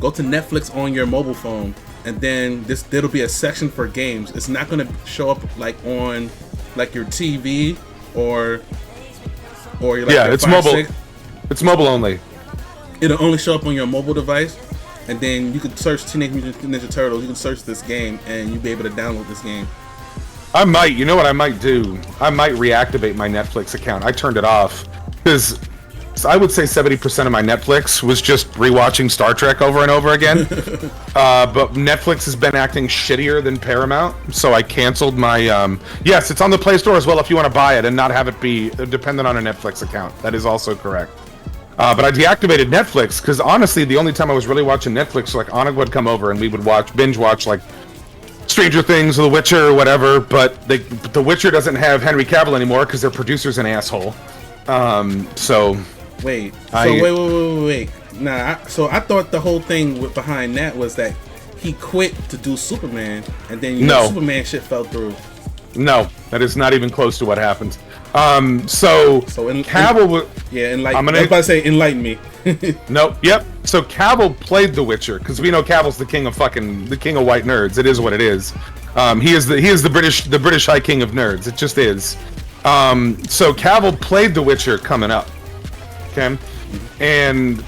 Netflix on your mobile phone, and then there'll be a section for games. It's not gonna show up like on like your TV or your, like, yeah, it's mobile. It's mobile only. It'll only show up on your mobile device, and then you can search Teenage Mutant Ninja Turtles. You can search this game, and you'll be able to download this game. You know what I might do? I might reactivate my Netflix account. I turned it off because I would say 70% of my Netflix was just rewatching Star Trek over and over again. But Netflix has been acting shittier than Paramount, so I canceled my. Yes, it's on the Play Store as well if you want to buy it and not have it be dependent on a Netflix account. That is also correct. But I deactivated Netflix because honestly, the only time I was really watching Netflix, like Anna would come over and we would binge watch like Stranger Things, The Witcher, or whatever. But The Witcher doesn't have Henry Cavill anymore because their producer's an asshole. So. Wait. Wait. Nah. So I thought the whole thing behind that was that he quit to do Superman, and then Superman shit fell through. No, that is not even close to what happened. Cavill. Enlighten. I was about to say, enlighten me. No. Yep. So Cavill played The Witcher because we know Cavill's the king of white nerds. It is what it is. He is the British High King of nerds. It just is. So Cavill played The Witcher coming up. Okay, and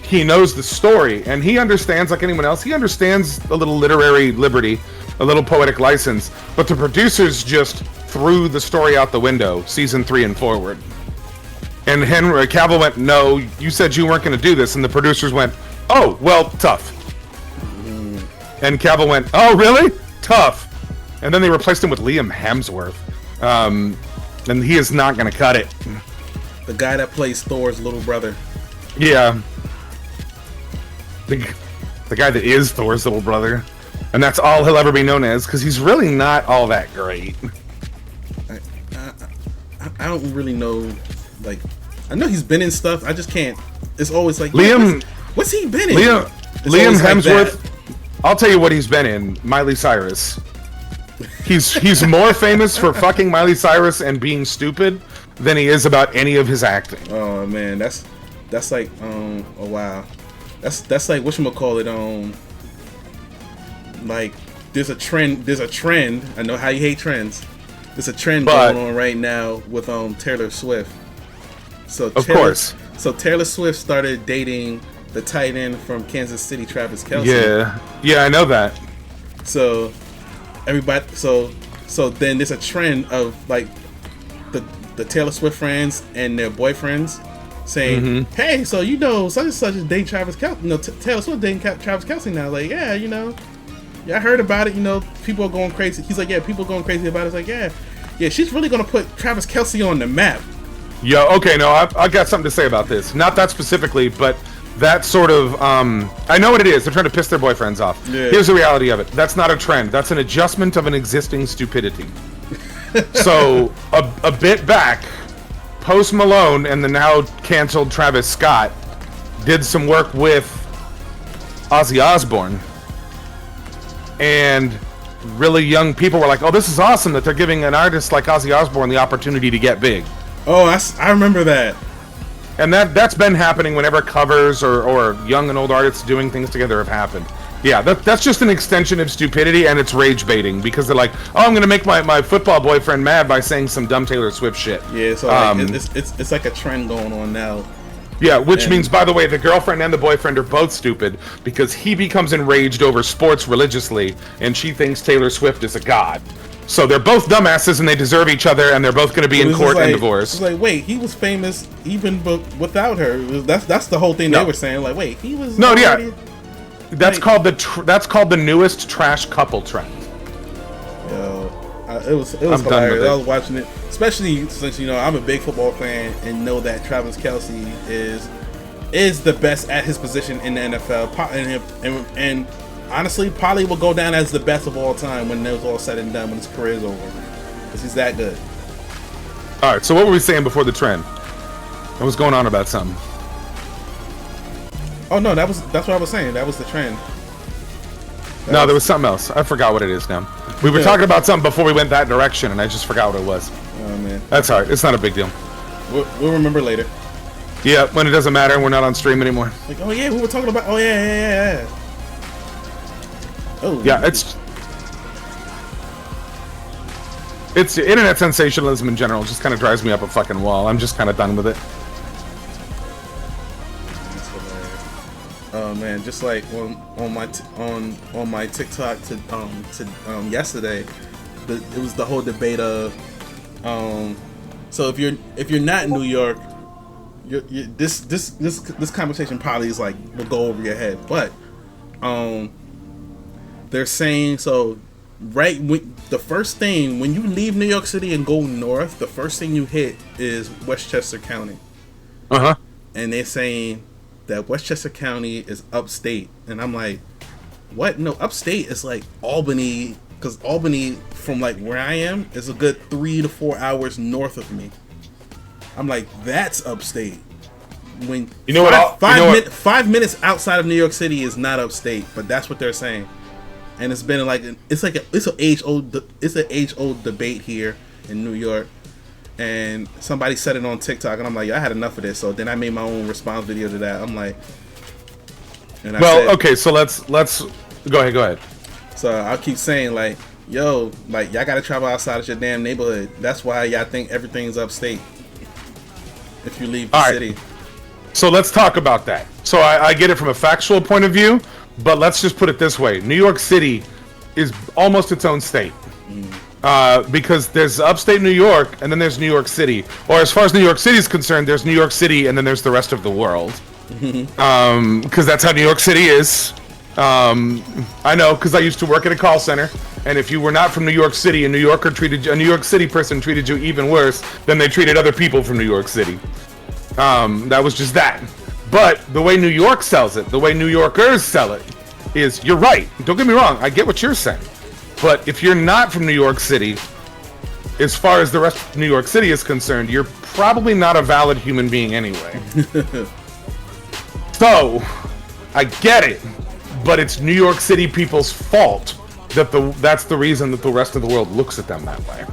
he knows the story, and he understands like anyone else. He understands a little literary liberty, a little poetic license, but the producers just threw the story out the window, season 3 and forward. And Henry Cavill went, "No, you said you weren't going to do this," and the producers went, "Oh, well, tough." And Cavill went, "Oh, really? Tough." And then they replaced him with Liam Hemsworth, and he is not going to cut it. The guy that plays Thor's little brother. Yeah. The guy that is Thor's little brother. And that's all he'll ever be known as, because he's really not all that great. I don't really know, like, I know he's been in stuff, I just can't, it's always like, what's he been in? Liam Hemsworth, like, I'll tell you what he's been in, Miley Cyrus. He's more famous for fucking Miley Cyrus and being stupid than he is about any of his acting. Oh man, that's like oh wow, that's like whatchamacallit, like there's a trend. I know how you hate trends. There's a trend going on right now with Taylor Swift. So Taylor Swift started dating the tight end from Kansas City, Travis Kelce. Yeah, I know that. So everybody, so then there's a trend of like the Taylor Swift fans and their boyfriends saying, "Hey, so you know such and such is dating Travis Kelce. Taylor Swift dating Travis Kelce now." Like, yeah, I heard about it. People are going crazy. He's like, yeah, people are going crazy about it. It's like, yeah, she's really gonna put Travis Kelce on the map. Yo, okay, no, I got something to say about this. Not that specifically, but that sort of, I know what it is. They're trying to piss their boyfriends off. Yeah. Here's the reality of it. That's not a trend. That's an adjustment of an existing stupidity. So, a bit back, Post Malone and the now canceled Travis Scott did some work with Ozzy Osbourne. And really young people were like, oh, this is awesome that they're giving an artist like Ozzy Osbourne the opportunity to get big. Oh, I remember that. And that's been happening whenever covers or young and old artists doing things together have happened. Yeah, that's just an extension of stupidity, and it's rage baiting because they're like, oh, I'm gonna make my football boyfriend mad by saying some dumb Taylor Swift shit. Yeah, so like, it's like a trend going on now. Yeah, which means, by the way, the girlfriend and the boyfriend are both stupid because he becomes enraged over sports religiously, and she thinks Taylor Swift is a god. So they're both dumbasses, and they deserve each other, and they're both going to be in court and divorced. It's like, wait, he was famous even without her. That's the whole thing they were saying. Like, wait, he was already... That's called the newest trash couple trend. Yo, it was hilarious. I was watching it, especially since I'm a big football fan and know that Travis Kelce is the best at his position in the NFL, and honestly, probably will go down as the best of all time when it's all said and done, when his career is over, because he's that good. All right, so what were we saying before the trend? I was going on about something. Oh no, that's what I was saying. That was the trend. There was something else. I forgot what it is now. We were talking about something before we went that direction, and I just forgot what it was. Oh man, that's all right. It's not a big deal. We'll remember later. Yeah, when it doesn't matter, and we're not on stream anymore. Like, oh yeah, we were talking about. Oh yeah. Oh yeah, it's internet sensationalism in general. Just kind of drives me up a fucking wall. I'm just kind of done with it. Oh man, just like on my TikTok to yesterday, it was the whole debate of so if you're not in New York, this conversation probably is like will go over your head, but they're saying so right when the first thing when you leave New York City and go north, the first thing you hit is Westchester County. And they're saying that Westchester County is upstate, and I'm like, what? No, upstate is like Albany, because Albany from like where I am is a good 3 to 4 hours north of me. I'm like, that's upstate. When 5 minutes outside of New York City is not upstate, but that's what they're saying. And it's been like it's an age old debate here in New York. And somebody said it on TikTok, and I'm like, I had enough of this. So then I made my own response video to that. I'm like, okay, so let's go ahead. So I'll keep saying like, yo, like y'all gotta travel outside of your damn neighborhood. That's why y'all think everything's upstate. If you leave the city. So let's talk about that. So I get it from a factual point of view, but let's just put it this way: New York City is almost its own state. Because there's upstate New York, and then there's New York City. Or as far as New York City is concerned, there's New York City, and then there's the rest of the world. Because that's how New York City is. I know, because I used to work at a call center, and if you were not from New York City, a New York City person treated you even worse than they treated other people from New York City. That was just that. But the way New York sells it, the way New Yorkers sell it, is, you're right. Don't get me wrong, I get what you're saying. But if you're not from New York City, as far as the rest of New York City is concerned, you're probably not a valid human being anyway. So, I get it, but it's New York City people's fault that's the reason that the rest of the world looks at them that way.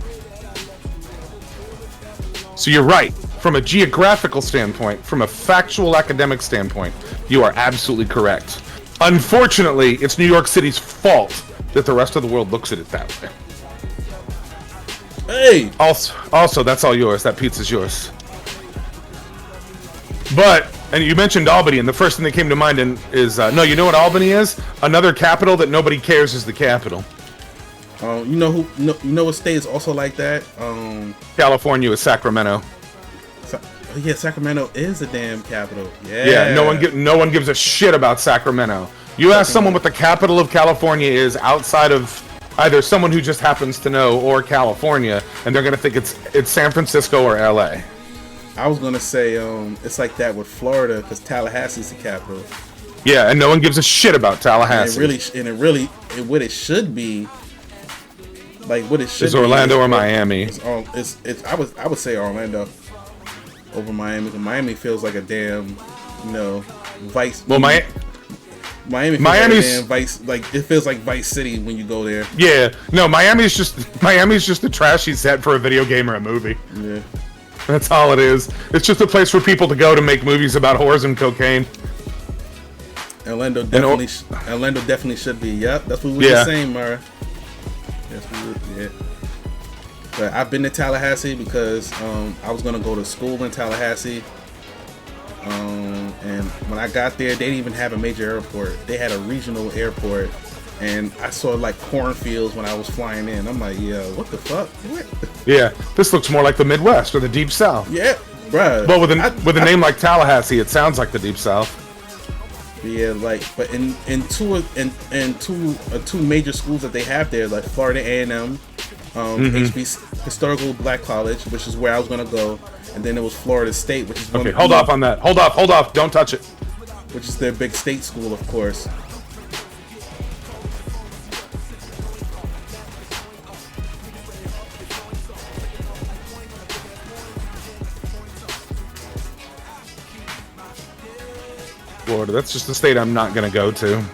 So you're right. From a geographical standpoint, from a factual academic standpoint, you are absolutely correct. Unfortunately, it's New York City's fault that the rest of the world looks at it that way. Hey! Also, that's all yours. That pizza's yours. And you mentioned Albany, and the first thing that came to mind is, no, you know what Albany is? Another capital that nobody cares is the capital. You know what state is also like that? California is Sacramento. Yeah, Sacramento is the damn capital. Yeah, no one gives a shit about Sacramento. You ask someone what the capital of California is outside of either someone who just happens to know or California, and they're gonna think it's San Francisco or LA. I was gonna say it's like that with Florida because Tallahassee's the capital. Yeah, and no one gives a shit about Tallahassee. What it should be, like what it should is Orlando or Miami. I would say Orlando over Miami. Miami feels like a damn vice. Well, Miami's Vice, like it feels like Vice City when you go there. Yeah, no, Miami's just a trashy set for a video game or a movie. Yeah, that's all it is. It's just a place for people to go to make movies about whores and cocaine. Orlando definitely should be. Yep, that's what we were saying, Mara. Yeah. But I've been to Tallahassee because I was gonna go to school in Tallahassee. And when I got there, they didn't even have a major airport. They had a regional airport, and I saw like cornfields when I was flying in. I'm like, yo, what the fuck? What? Yeah, this looks more like the Midwest or the Deep South. Yeah, bruh. Well, with a name like Tallahassee, it sounds like the Deep South. Yeah, like, but in two major schools that they have there, like Florida A&M, HB Historical Black College, which is where I was gonna go, and then it was Florida State, which is okay. Hold off on that. Hold off. Don't touch it. Which is their big state school, of course. Florida. That's just the state I'm not gonna go to.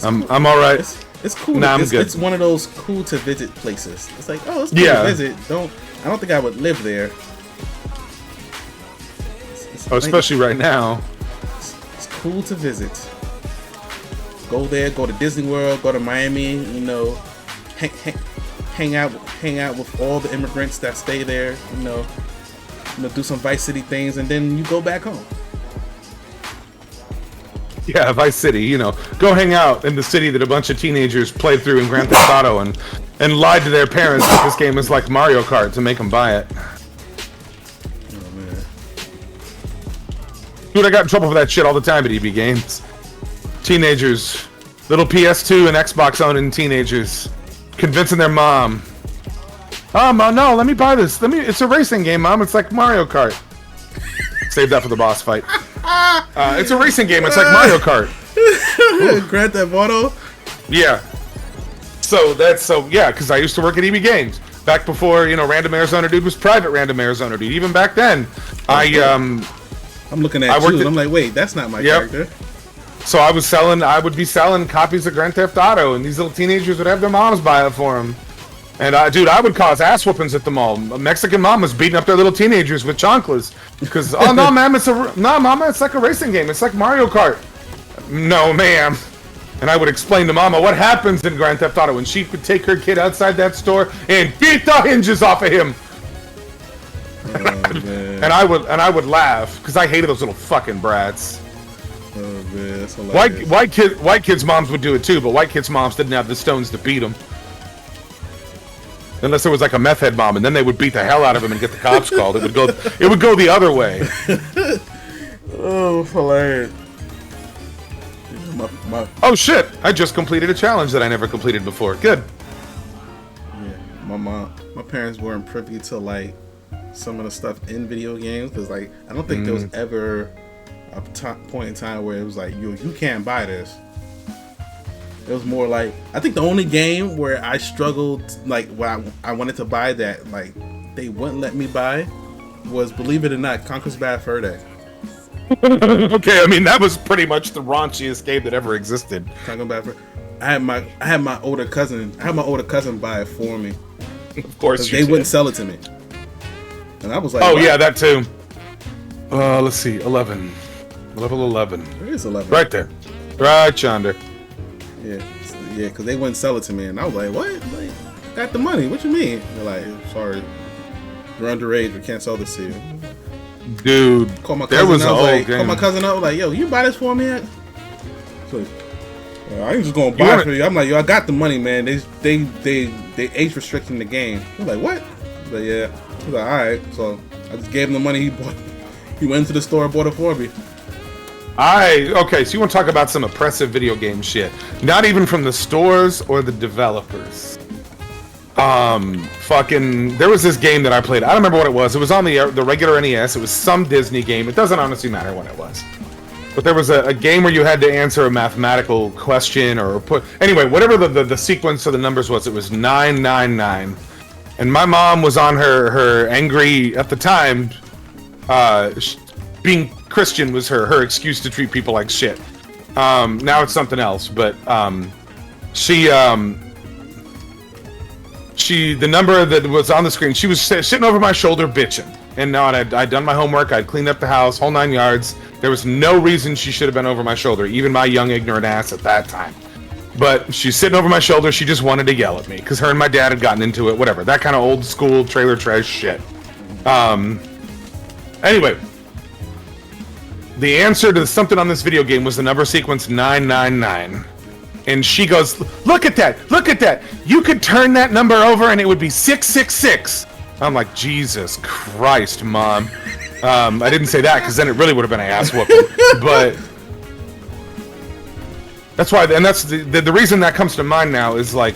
I'm all right. It's cool. Nah, I'm good. It's one of those cool to visit places. It's like, oh, it's cool to visit. I don't think I would live there. Especially right now. It's cool to visit. Go there. Go to Disney World. Go to Miami. You know, hang out with all the immigrants that stay there. You know, do some Vice City things, and then you go back home. Yeah, Vice City, you know, go hang out in the city that a bunch of teenagers played through in Grand Theft Auto and lied to their parents that this game is like Mario Kart to make them buy it. Oh, man. Dude, I got in trouble for that shit all the time at EB Games. Teenagers, little PS2 and Xbox owning teenagers, convincing their mom, no, let me buy this. It's a racing game, Mom. It's like Mario Kart. Save that for the boss fight. It's a racing game. It's like Mario Kart. Grand Theft Auto. Yeah. Yeah, because I used to work at EB Games back before Random Arizona Dude was private Random Arizona Dude. Even back then, I'm looking at you and I'm like, wait, that's not my character. So I would be selling copies of Grand Theft Auto, and these little teenagers would have their moms buy it for them. And dude, I would cause ass whoopings at the mall. A Mexican mom was beating up their little teenagers with chanclas because, oh no, ma'am, mama, it's like a racing game. It's like Mario Kart. No, ma'am. And I would explain to mama what happens in Grand Theft Auto, and she could take her kid outside that store and beat the hinges off of him. Oh, and I would laugh because I hated those little fucking brats. Oh man, that's hilarious. White kids' moms would do it too, but white kids' moms didn't have the stones to beat them. Unless there was like a meth head mom, and then they would beat the hell out of him and get the cops called. It would go the other way. Oh, hilarious! Oh shit! I just completed a challenge that I never completed before. Good. Yeah, my parents weren't privy to like some of the stuff in video games because like I don't think there was ever a point in time where it was like you can't buy this. It was more like I think the only game where I struggled like when I wanted to buy that like they wouldn't let me buy was, believe it or not, Conker's Bad Fur Day. Okay, I mean that was pretty much the raunchiest game that ever existed. Conker's Bad Fur. I had my older cousin buy it for me. Of course, they wouldn't sell it to me, and I was like, oh wow. Yeah, that too. Let's see, 11, level 11. There is 11 right there, right yonder. Yeah, because they wouldn't sell it to me, and I was like, "What? Like, got the money? What you mean?" They're like, "Sorry, you're underage. We can't sell this to you." Dude, call my cousin up, like, "Yo, you buy this for me?" So, I ain't just gonna buy it for you. I'm like, "Yo, I got the money, man. They age restricting the game." I'm like, "What?" I was like, "Yeah." He's like, "All right." So I just gave him the money. He went to the store and bought it for me. Okay, so you want to talk about some oppressive video game shit. Not even from the stores or the developers. There was this game that I played. I don't remember what it was. It was on the regular NES. It was some Disney game. It doesn't honestly matter what it was. But there was a game where you had to answer a mathematical question anyway, whatever the sequence of the numbers was, it was 999. And my mom was on her angry, at the time, being Christian was her excuse to treat people like shit. Now it's something else, but she the number that was on the screen, she was sitting over my shoulder bitching. And now I'd done my homework, I'd cleaned up the house, whole 9 yards. There was no reason she should have been over my shoulder, even my young ignorant ass at that time. But she's sitting over my shoulder, she just wanted to yell at me, because her and my dad had gotten into it, whatever. That kind of old school trailer trash shit. Anyway. The answer to something on this video game was the number sequence 999. And she goes, look at that, look at that. You could turn that number over and it would be 666. I'm like, Jesus Christ, Mom. I didn't say that because then it really would have been an ass whooping. But that's why, and that's the reason that comes to mind now is like,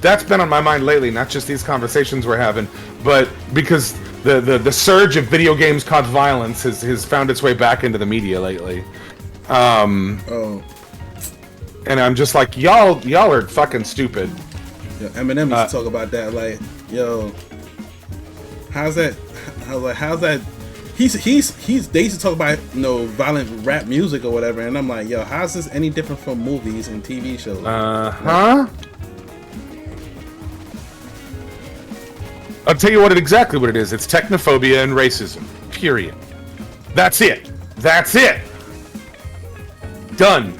that's been on my mind lately, not just these conversations we're having, but because the surge of video games caused violence has found its way back into the media lately. And I'm just like, y'all are fucking stupid. Yeah, Eminem used to talk about that, like, yo, how's that? They used to talk about, you know, violent rap music or whatever, and I'm like, yo, how's this any different from movies and TV shows? I'll tell you exactly what it is. It's technophobia and racism. Period. That's it. That's it. Done.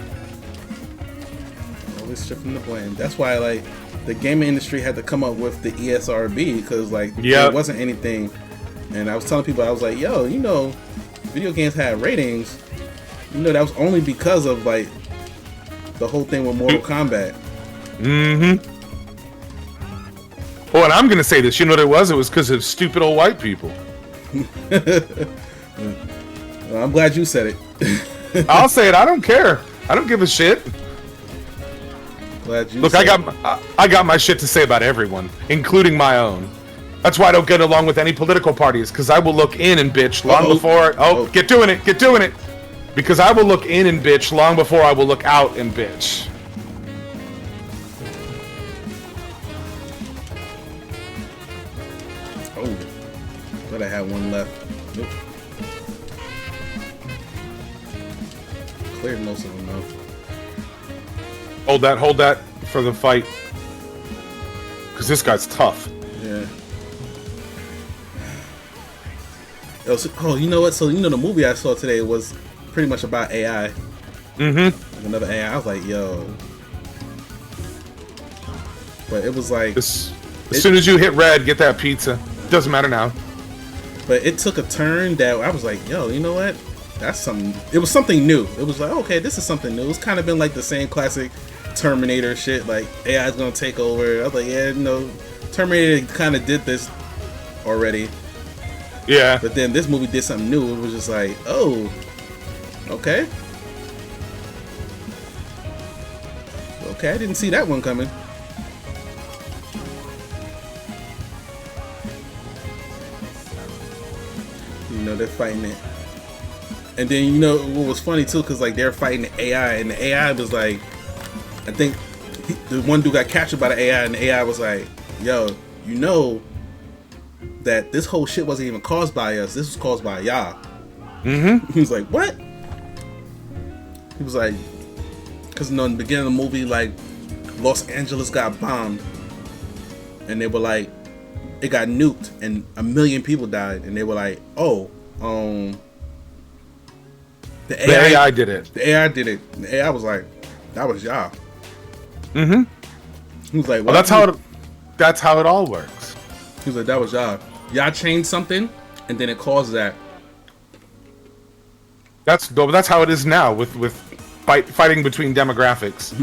Always shifting the blame. That's why, like, the gaming industry had to come up with the ESRB, because, like, there wasn't anything. And I was telling people, I was like, yo, you know, video games had ratings. You know, that was only because of, like, the whole thing with Mortal Kombat. Mm-hmm. Oh, and I'm gonna say this. You know what it was? It was because of stupid old white people. Well, I'm glad you said it. I'll say it. I don't care. I don't give a shit. Glad you. Look, I got my shit to say about everyone, including my own. That's why I don't get along with any political parties, because I will look in and bitch long before. Get doing it. Because I will look in and bitch long before I will look out and bitch. But I had one left. Nope. Cleared most of them though. Hold that for the fight. Because this guy's tough. Yeah. Oh, you know what? So, you know, the movie I saw today was pretty much about AI. Mm-hmm. Another AI. I was like, yo. But it was like... As soon as you hit red, get that pizza. Doesn't matter now. But it took a turn that I was like, yo, you know what? That's something. It was something new. It was like, okay, this is something new. It's kind of been like the same classic Terminator shit. Like, AI is going to take over. I was like, yeah, no. Terminator kind of did this already. Yeah. But then this movie did something new. It was just like, oh, okay. Okay, I didn't see that one coming. You know, they're fighting it. And then, you know, what was funny too, because like they're fighting the AI, and the AI was like, I think the one dude got captured by the AI, and the AI was like, yo, you know that this whole shit wasn't even caused by us. This was caused by y'all. Mm-hmm. He was like, what? He was like, because in the beginning of the movie, like, Los Angeles got bombed, and they were like, it got nuked, and 1 million people died, and they were like, oh, the AI did it. The AI did it. The AI was like, that was y'all. Mm-hmm. He was like, well, that's how it all works. He was like, that was y'all. Y'all changed something, and then it caused that. That's how it is now with fighting between demographics.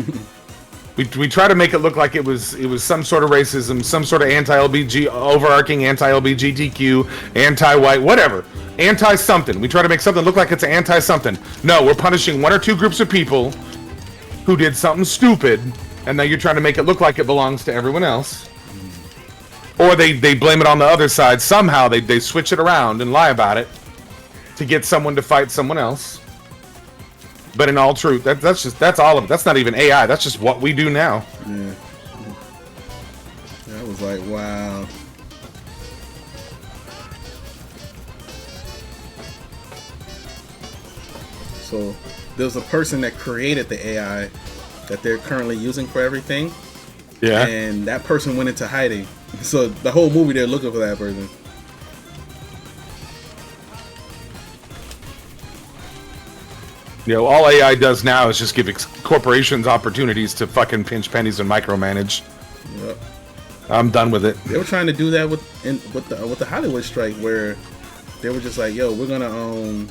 We try to make it look like it was some sort of racism, some sort of anti-LBG, overarching anti-LGBTQ, anti-white, whatever, anti-something. We try to make something look like it's anti-something. No, we're punishing one or two groups of people who did something stupid, and now you're trying to make it look like it belongs to everyone else. Or they blame it on the other side. Somehow they switch it around and lie about it to get someone to fight someone else. But in all truth, that's all of it. That's not even AI. That's just what we do now. Yeah. I was like, wow. So there was a person that created the AI that they're currently using for everything. Yeah. And that person went into hiding. So the whole movie they're looking for that person. You know, all AI does now is just give corporations opportunities to fucking pinch pennies and micromanage. Yep. I'm done with it. They were trying to do that with the Hollywood strike, where they were just like, "Yo, we're gonna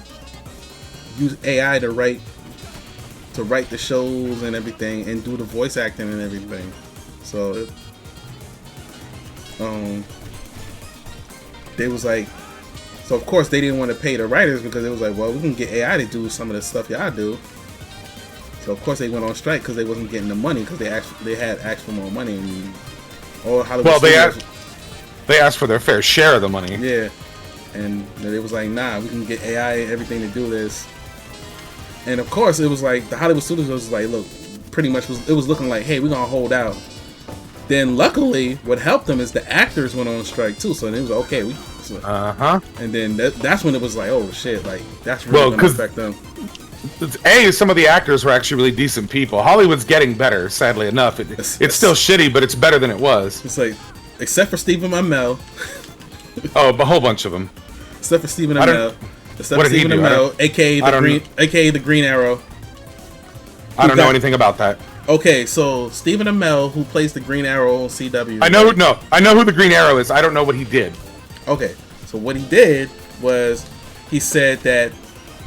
use AI to write the shows and everything, and do the voice acting and everything." So, they was like, so of course they didn't want to pay the writers because it was like, well, we can get AI to do some of the stuff y'all do. So of course they went on strike because they wasn't getting the money because they had asked for more money. And all Hollywood they asked for their fair share of the money. Yeah, and it was like, nah, we can get AI and everything to do this. And of course it was like the Hollywood studios was like, look, pretty much it was looking like, hey, we're gonna hold out. Then luckily, what helped them is the actors went on strike too. So it was like, okay, and then that's when it was like, oh shit, like that's really gonna affect them. Some of the actors were actually really decent people. Hollywood's getting better, sadly enough. It's still shitty, but it's better than it was. It's like, except for Stephen Amell. Oh, a whole bunch of them. Except for Stephen Amell. What did he do? aka the Green Arrow. I don't know anything about that. Okay, so Stephen Amell, who plays the Green Arrow on CW. I know who the Green Arrow is. I don't know what he did. Okay, so what he did was he said that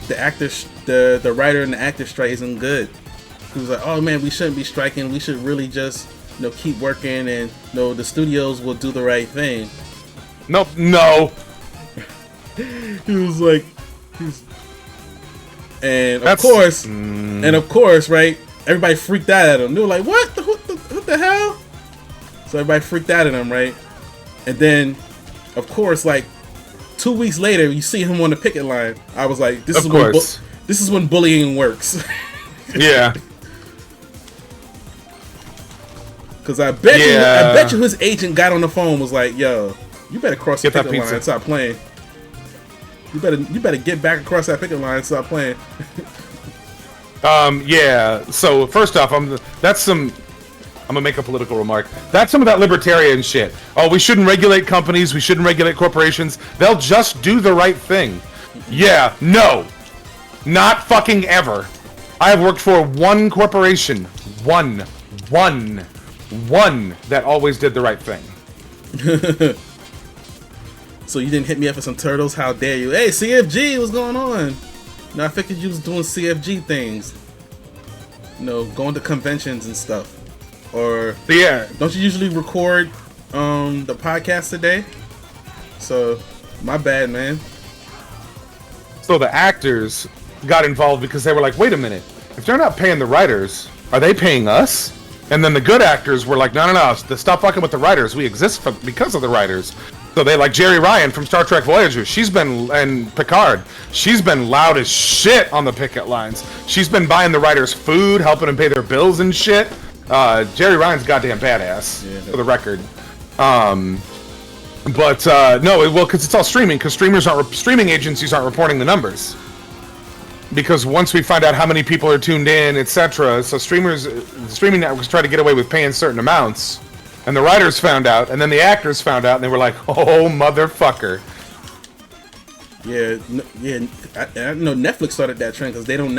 the writer and the actor strike isn't good. He was like, oh man, we shouldn't be striking. We should really just keep working, and the studios will do the right thing. No. He was like, and of course, right? Everybody freaked out at him. They were like, what the hell? So everybody freaked out at him, right? And then, of course, like 2 weeks later, you see him on the picket line. I was like, this is when bullying works. Yeah. Because I bet you his agent got on the phone, was like, yo, you better cross the picket line and stop playing. You better get back across that picket line and stop playing. Yeah. So first off, I'm gonna make a political remark. That's some of that libertarian shit. Oh, we shouldn't regulate companies. We shouldn't regulate corporations. They'll just do the right thing. Yeah. No. Not fucking ever. I have worked for one corporation. One that always did the right thing. So you didn't hit me up for some turtles? How dare you? Hey, CFG, what's going on? No, I figured you was doing CFG things. Going to conventions and stuff. Or yeah, don't you usually record the podcast today? So my bad, man. So the actors got involved because they were like, wait a minute, if they're not paying the writers, are they paying us? And then the good actors were like, no, stop fucking with the writers. We exist because of the writers. So they, like Jerry Ryan from Star Trek Voyager, and Picard, she's been loud as shit on the picket lines. She's been buying the writers food, helping them pay their bills and shit. Jerry Ryan's goddamn badass, for the record. Because it's all streaming, because streaming agencies aren't reporting the numbers. Because once we find out how many people are tuned in, etc., so streaming networks try to get away with paying certain amounts. And the writers found out, and then the actors found out, and they were like, "Oh, motherfucker!" Yeah. I know Netflix started that trend because they don't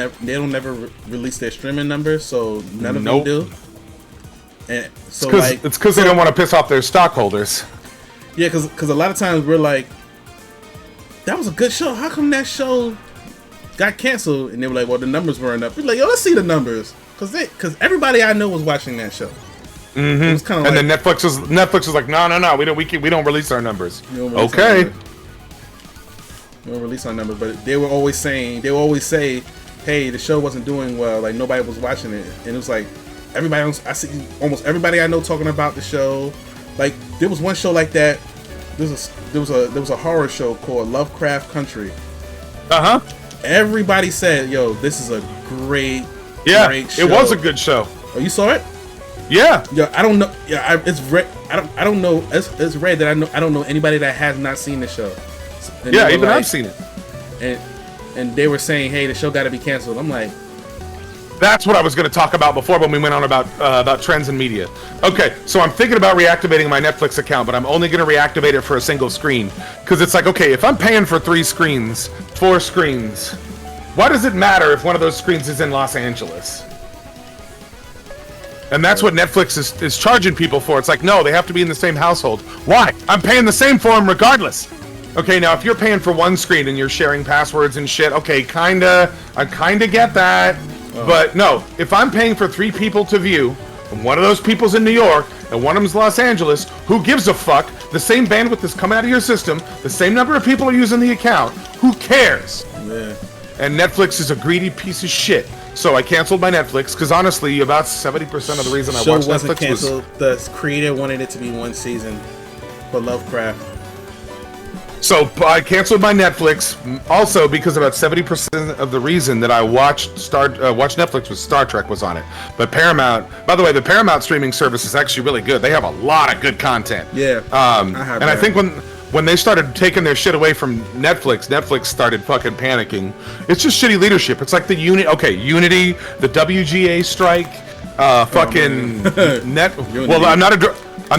never release their streaming numbers, so none of them do. And so it's because they don't want to piss off their stockholders. Yeah, because a lot of times we're like, "That was a good show. How come that show got canceled?" And they were like, "Well, the numbers weren't up." We're like, "Yo, let's see the numbers," because everybody I know was watching that show. Mm-hmm. It was kind of then Netflix was like, no, we don't release our numbers. Okay. We don't release our numbers, but they would always say, hey, the show wasn't doing well, like nobody was watching it, and it was like I see almost everybody I know talking about the show. Like there was one show like that. There was a horror show called Lovecraft Country. Everybody said, yo, this is a great show. It was a good show. Oh, you saw it? Yeah. Yeah, I don't know. Yeah, it's red. I don't know. It's red that I don't know anybody that has not seen the show. And even I've seen it. And they were saying, hey, the show got to be canceled. I'm like, That's what I was going to talk about before when we went on about trends in media. Okay, so I'm thinking about reactivating my Netflix account, but I'm only going to reactivate it for a single screen. Because it's like, okay, if I'm paying for 4 screens, why does it matter if one of those screens is in Los Angeles? And that's what Netflix is charging people for. It's like, no, they have to be in the same household. Why? I'm paying the same for them regardless. Okay, now if you're paying for one screen and you're sharing passwords and shit, okay, I kinda get that. But no, if I'm paying for 3 people to view, and one of those people's in New York, and one of them's Los Angeles, who gives a fuck? The same bandwidth is coming out of your system, the same number of people are using the account, who cares? Yeah. And Netflix is a greedy piece of shit. So I canceled my Netflix, because honestly, about 70% of the reason I watched Netflix canceled. The creator wanted it to be 1 season for Lovecraft. So I canceled my Netflix also because about 70% of the reason that I watched Netflix was Star Trek was on it. But Paramount, by the way, the Paramount streaming service is actually really good. They have a lot of good content. Yeah. I think when they started taking their shit away from Netflix started fucking panicking. It's just shitty leadership. It's like the Unity, the WGA strike, Net. Well, I'm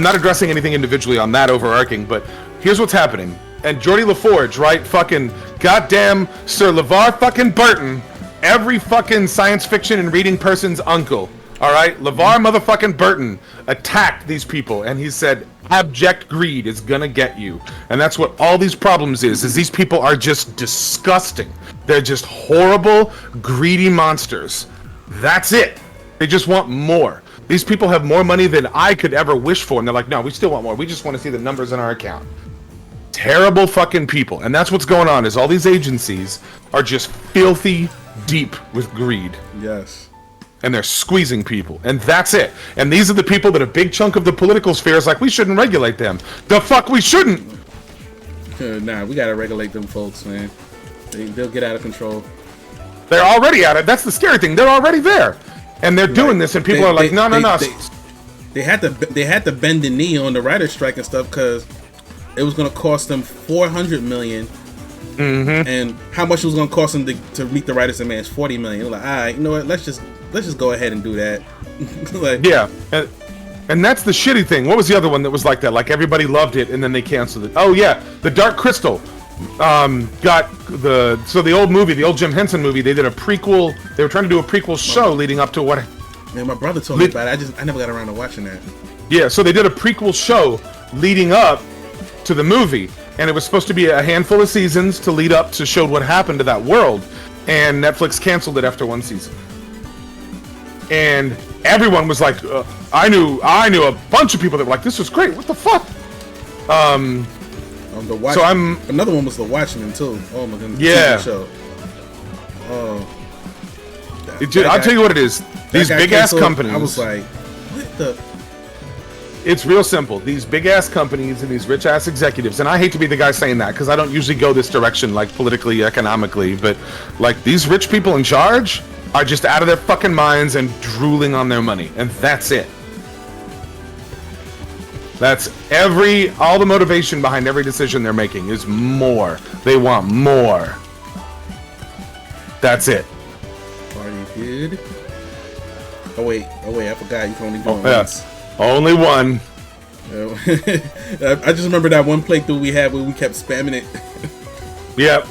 not addressing anything individually on that overarching, but here's what's happening. And Geordie LaForge, right? Fucking goddamn Sir LeVar fucking Burton, every fucking science fiction and reading person's uncle. All right, LeVar motherfucking Burton attacked these people, and he said, "Abject greed is gonna get you." And that's what all these problems is these people are just disgusting. They're just horrible, greedy monsters. That's it. They just want more. These people have more money than I could ever wish for, and they're like, "No, we still want more. We just want to see the numbers in our account." Terrible fucking people. And that's what's going on, is all these agencies are just filthy deep with greed. Yes. And they're squeezing people. And that's it. And these are the people that a big chunk of the political sphere is like, we shouldn't regulate them. The fuck we shouldn't! Nah, we gotta regulate them folks, man. They'll get out of control. They're already at it. That's the scary thing. They're already there. And they're doing this, and people are like, no. They had to bend the knee on the writer's strike and stuff, because it was going to cost them $400 million, and how much it was going to cost them to meet the writers' demands? $40 million. They're like, all right, you know what? Let's just go ahead and do that. Like, yeah, and that's the shitty thing. What was the other one that was like that? Like everybody loved it, and then they canceled it. Oh yeah, The Dark Crystal. Got the old movie, the old Jim Henson movie. They did a prequel. They were trying to do a prequel show leading up to what? Man, my brother told me about it. I never got around to watching that. Yeah, so they did a prequel show leading up to the movie, and it was supposed to be a handful of seasons to lead up to show what happened to that world, and Netflix canceled it after 1 season. And everyone was like, I knew a bunch of people that were like, this was great, what the fuck? So another one was The Watchmen too. Oh my goodness. Yeah. Show. I'll tell you what it is. These big ass companies. I was like, what the? It's real simple. These big-ass companies and these rich-ass executives, and I hate to be the guy saying that, because I don't usually go this direction, like, politically, economically, but, like, these rich people in charge are just out of their fucking minds and drooling on their money, and that's it. That's all the motivation behind every decision they're making is more. They want more. That's it. Party good. Oh wait, I forgot you can only do it once. Only one. I just remember that one playthrough we had where we kept spamming it. Yep.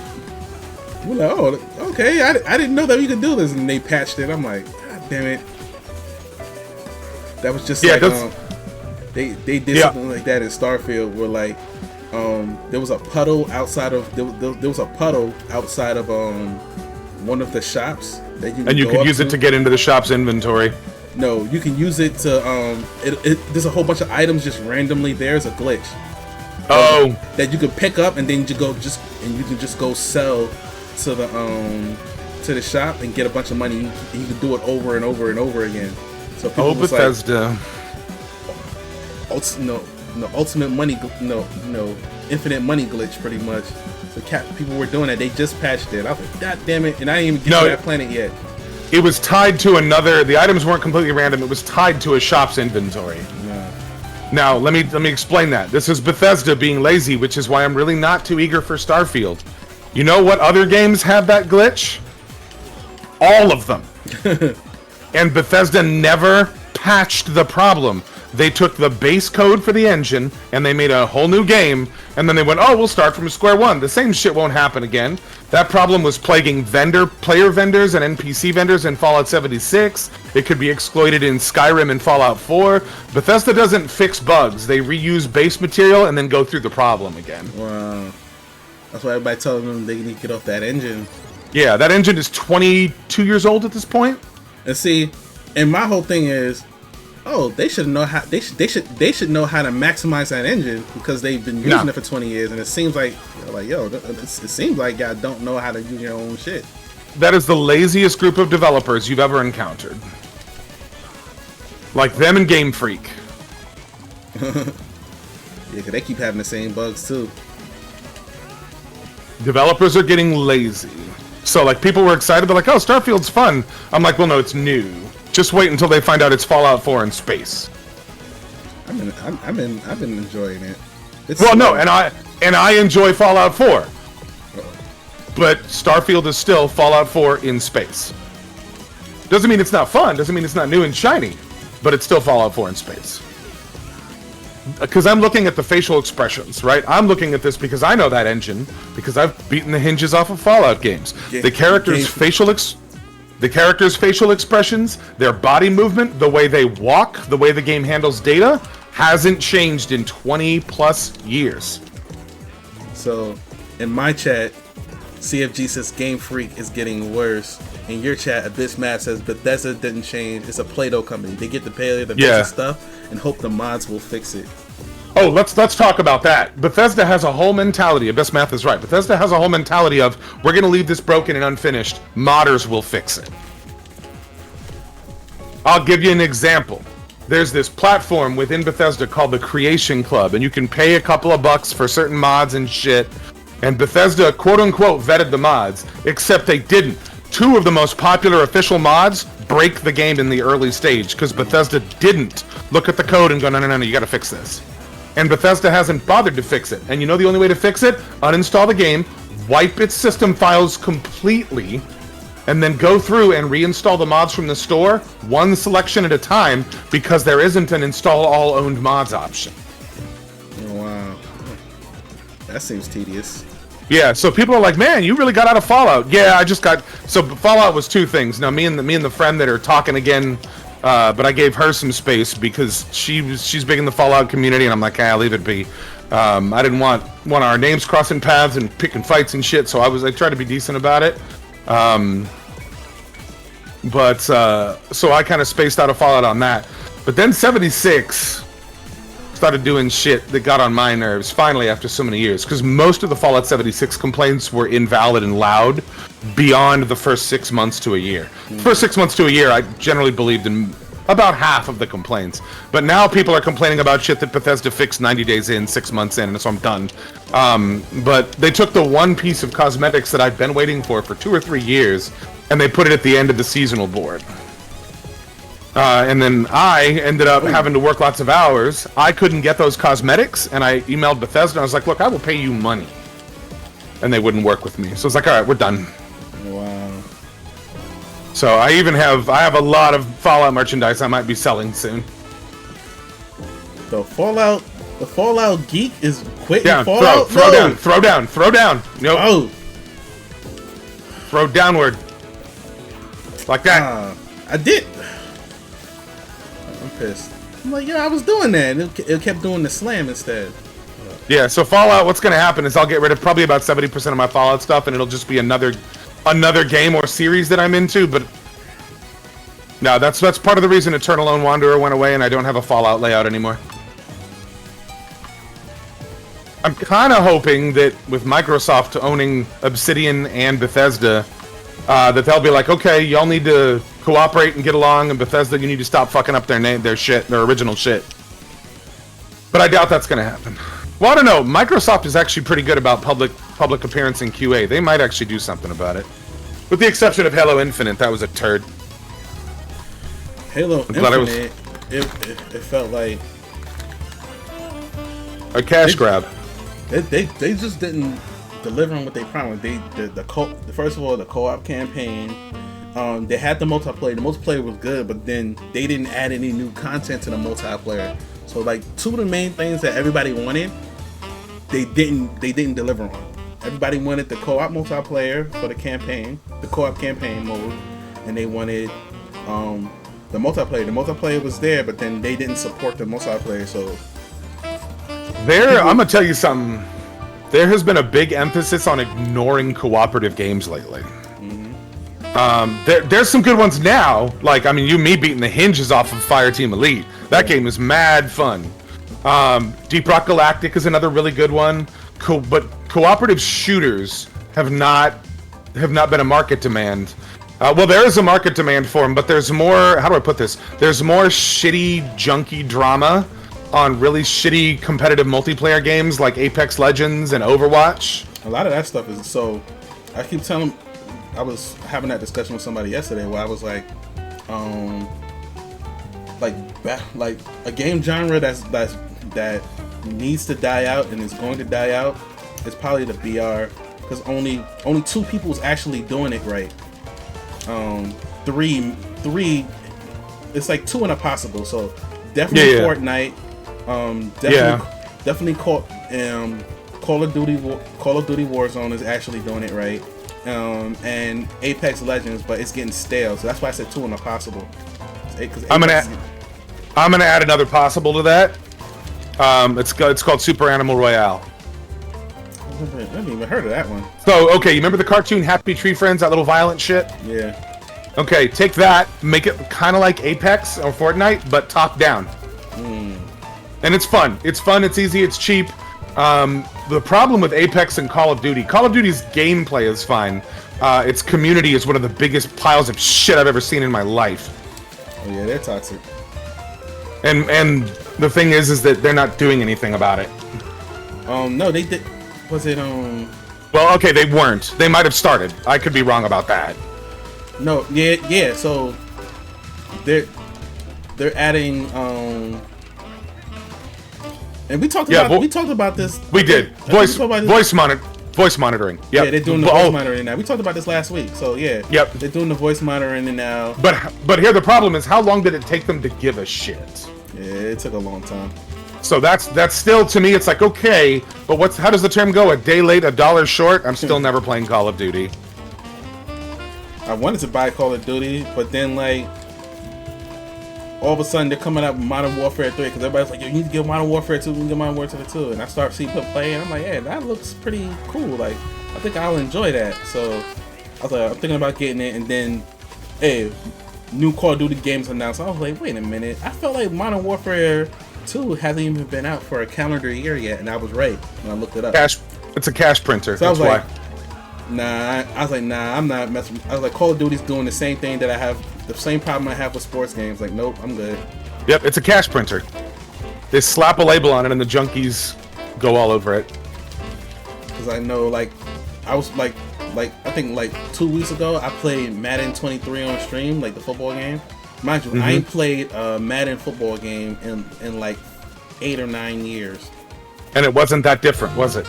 We're like, oh, okay. I didn't know that we could do this, and they patched it. I'm like, God damn it. That was just like they did something like that in Starfield, where like there was a puddle outside of one of the shops that you could use it to get into the shop's inventory. No, you can use it to there's a whole bunch of items just randomly. There's a glitch. That you can pick up, and then you can just go sell to the shop and get a bunch of money. You can do it over and over and over again. So people Bethesda. Ultimate money, infinite money glitch, pretty much. So people were doing that. They just patched it. I was like, God damn it! And I didn't even get to that planet yet. It was tied to the items weren't completely random. It was tied to a shop's inventory. Yeah. Now, let me explain that. This is Bethesda being lazy, which is why I'm really not too eager for Starfield. You know what other games have that glitch? All of them. And Bethesda never patched the problem. They took the base code for the engine and they made a whole new game, and then they went, oh, we'll start from square one. The same shit won't happen again. That problem was plaguing player vendors and NPC vendors in Fallout 76. It could be exploited in Skyrim and Fallout 4. Bethesda doesn't fix bugs. They reuse base material and then go through the problem again. Wow. That's why everybody telling them they need to get off that engine. Yeah, that engine is 22 years old at this point. And see, and my whole thing is, oh, they should know how they should know how to maximize that engine because they've been using it for 20 years, and it seems like it seems like y'all don't know how to use your own shit. That is the laziest group of developers you've ever encountered. Like them and Game Freak. Yeah, because they keep having the same bugs too. Developers are getting lazy. So like people were excited, they're like, oh, Starfield's fun. I'm like, well, no, it's new. Just wait until they find out it's Fallout 4 in space. I've been enjoying it. No, and I enjoy Fallout 4. But Starfield is still Fallout 4 in space. Doesn't mean it's not fun, doesn't mean it's not new and shiny, but it's still Fallout 4 in space. Because I'm looking at the facial expressions, right? I'm looking at this because I know that engine, because I've beaten the hinges off of Fallout games. The characters' facial expressions, their body movement, the way they walk, the way the game handles data, hasn't changed in 20 plus years. So, in my chat, CFG says Game Freak is getting worse. In your chat, Abyss Math says Bethesda didn't change. It's a Play-Doh company. They get to pay the basic stuff and hope the mods will fix it. Oh, let's talk about that. Bethesda has a whole mentality. Abyss Math is right. Bethesda has a whole mentality of, we're going to leave this broken and unfinished. Modders will fix it. I'll give you an example. There's this platform within Bethesda called the Creation Club, and you can pay a couple of bucks for certain mods and shit. And Bethesda, quote-unquote, vetted the mods, except they didn't. 2 of the most popular official mods break the game in the early stage because Bethesda didn't look at the code and go, no, you gotta fix this. And Bethesda hasn't bothered to fix it. And you know the only way to fix it? Uninstall the game, wipe its system files completely, and then go through and reinstall the mods from the store, one selection at a time, because there isn't an install all owned mods option. Oh, wow. That seems tedious. Yeah, so people are like, man, you really got out of Fallout. Yeah, I just got... So Fallout was 2 things. Now, me and the friend that are talking again, but I gave her some space because she's big in the Fallout community, and I'm like, I'll leave it be. I didn't want our names crossing paths and picking fights and shit, so I tried to be decent about it. So I kind of spaced out of Fallout on that. But then 76... started doing shit that got on my nerves finally after so many years, because most of the Fallout 76 complaints were invalid and loud beyond the first 6 months to a year. The first 6 months to a year, I generally believed in about half of the complaints. But now people are complaining about shit that Bethesda fixed 90 days in, 6 months in, and so I'm done. But they took the one piece of cosmetics that I've been waiting for 2 or 3 years, and they put it at the end of the seasonal board. And then I ended up having to work lots of hours. I couldn't get those cosmetics, and I emailed Bethesda, and I was like, look, I will pay you money. And they wouldn't work with me. So it's like, all right, we're done. Wow. So I have a lot of Fallout merchandise I might be selling soon. The Fallout geek is quitting down, Fallout? Throw down. Nope. Oh. Throw downward. Like that. I did. I'm pissed. I'm like, yeah, I was doing that. It kept doing the slam instead. Yeah, so Fallout, what's going to happen is I'll get rid of probably about 70% of my Fallout stuff, and it'll just be another game or series that I'm into, but... No, that's part of the reason Eternal Lone Wanderer went away, and I don't have a Fallout layout anymore. I'm kind of hoping that with Microsoft owning Obsidian and Bethesda, that they'll be like, okay, y'all need to cooperate and get along, and Bethesda, you need to stop fucking up their original shit. But I doubt that's going to happen. Well, I don't know. Microsoft is actually pretty good about public appearance in QA. They might actually do something about it. With the exception of Halo Infinite, that was a turd. Halo Infinite, it felt like a cash grab. They just didn't deliver on what they promised. First of all, the co-op campaign they had the multiplayer. The multiplayer was good, but then they didn't add any new content to the multiplayer. So like two of the main things that everybody wanted, they didn't deliver on. Everybody wanted the co-op multiplayer for the campaign, the co-op campaign mode, and they wanted the multiplayer. The multiplayer was there, but then they didn't support the multiplayer. So I'm gonna tell you something. There has been a big emphasis on ignoring cooperative games lately. There's some good ones now. Like, I mean, you and me beating the hinges off of Fireteam Elite. That game is mad fun. Deep Rock Galactic is another really good one. But cooperative shooters have not been a market demand. Well, there is a market demand for them, but there's more. How do I put this? There's more shitty, junky drama on really shitty competitive multiplayer games like Apex Legends and Overwatch. A lot of that stuff is so. I keep telling. I was having that discussion with somebody yesterday where I was like a game genre that needs to die out and is going to die out is probably the BR, because only two people is actually doing it right. Three, it's like two and a possible. So definitely Fortnite. Definitely Call of Duty Warzone is actually doing it right. And Apex Legends, but it's getting stale, so that's why I said two and a possible. I'm gonna add another possible to that. It's called Super Animal Royale. I haven't even heard of that one. So okay, you remember the cartoon Happy Tree Friends, that little violent shit? Yeah. Okay, take that, make it kind of like Apex or Fortnite, but top down. And it's fun. It's fun. It's easy. It's cheap. The problem with Apex and Call of Duty's gameplay is fine. Its community is one of the biggest piles of shit I've ever seen in my life. Oh yeah, they're toxic. And the thing is that they're not doing anything about it. No, they did. Was it Well, okay, they weren't. They might have started. I could be wrong about that. No, yeah. So they're adding and we talked about this. We did. Voice monitoring. Yep. Yeah, they're doing the voice monitoring now. We talked about this last week. So yeah. Yep. They're doing the voice monitoring now. But here the problem is, how long did it take them to give a shit? Yeah, it took a long time. So that's still, to me, it's like, okay, but how does the term go? A day late, $1 short? I'm still never playing Call of Duty. I wanted to buy Call of Duty, but then like all of a sudden they're coming out with Modern Warfare 3 because everybody's like, yo, you need to get Modern Warfare 2, you need to get Modern Warfare 2. And I start seeing people playing, I'm like, yeah, that looks pretty cool. Like, I think I'll enjoy that. So I was like, I'm thinking about getting it, and then, hey, new Call of Duty games announced. I was like, wait a minute, I felt like Modern Warfare 2 hasn't even been out for a calendar year yet, and I was right when I looked it up. It's a cash printer. So that's why. Nah, I'm not messing. I was like, Call of Duty's doing the same thing that I have, the same problem I have with sports games. Like, nope, I'm good. Yep, it's a cash printer. They slap a label on it and the junkies go all over it. Because I know, like, I was like I think like 2 weeks ago, I played Madden 23 on stream, like the football game. Mind you, I ain't played a Madden football game in like 8 or 9 years. And it wasn't that different, was it?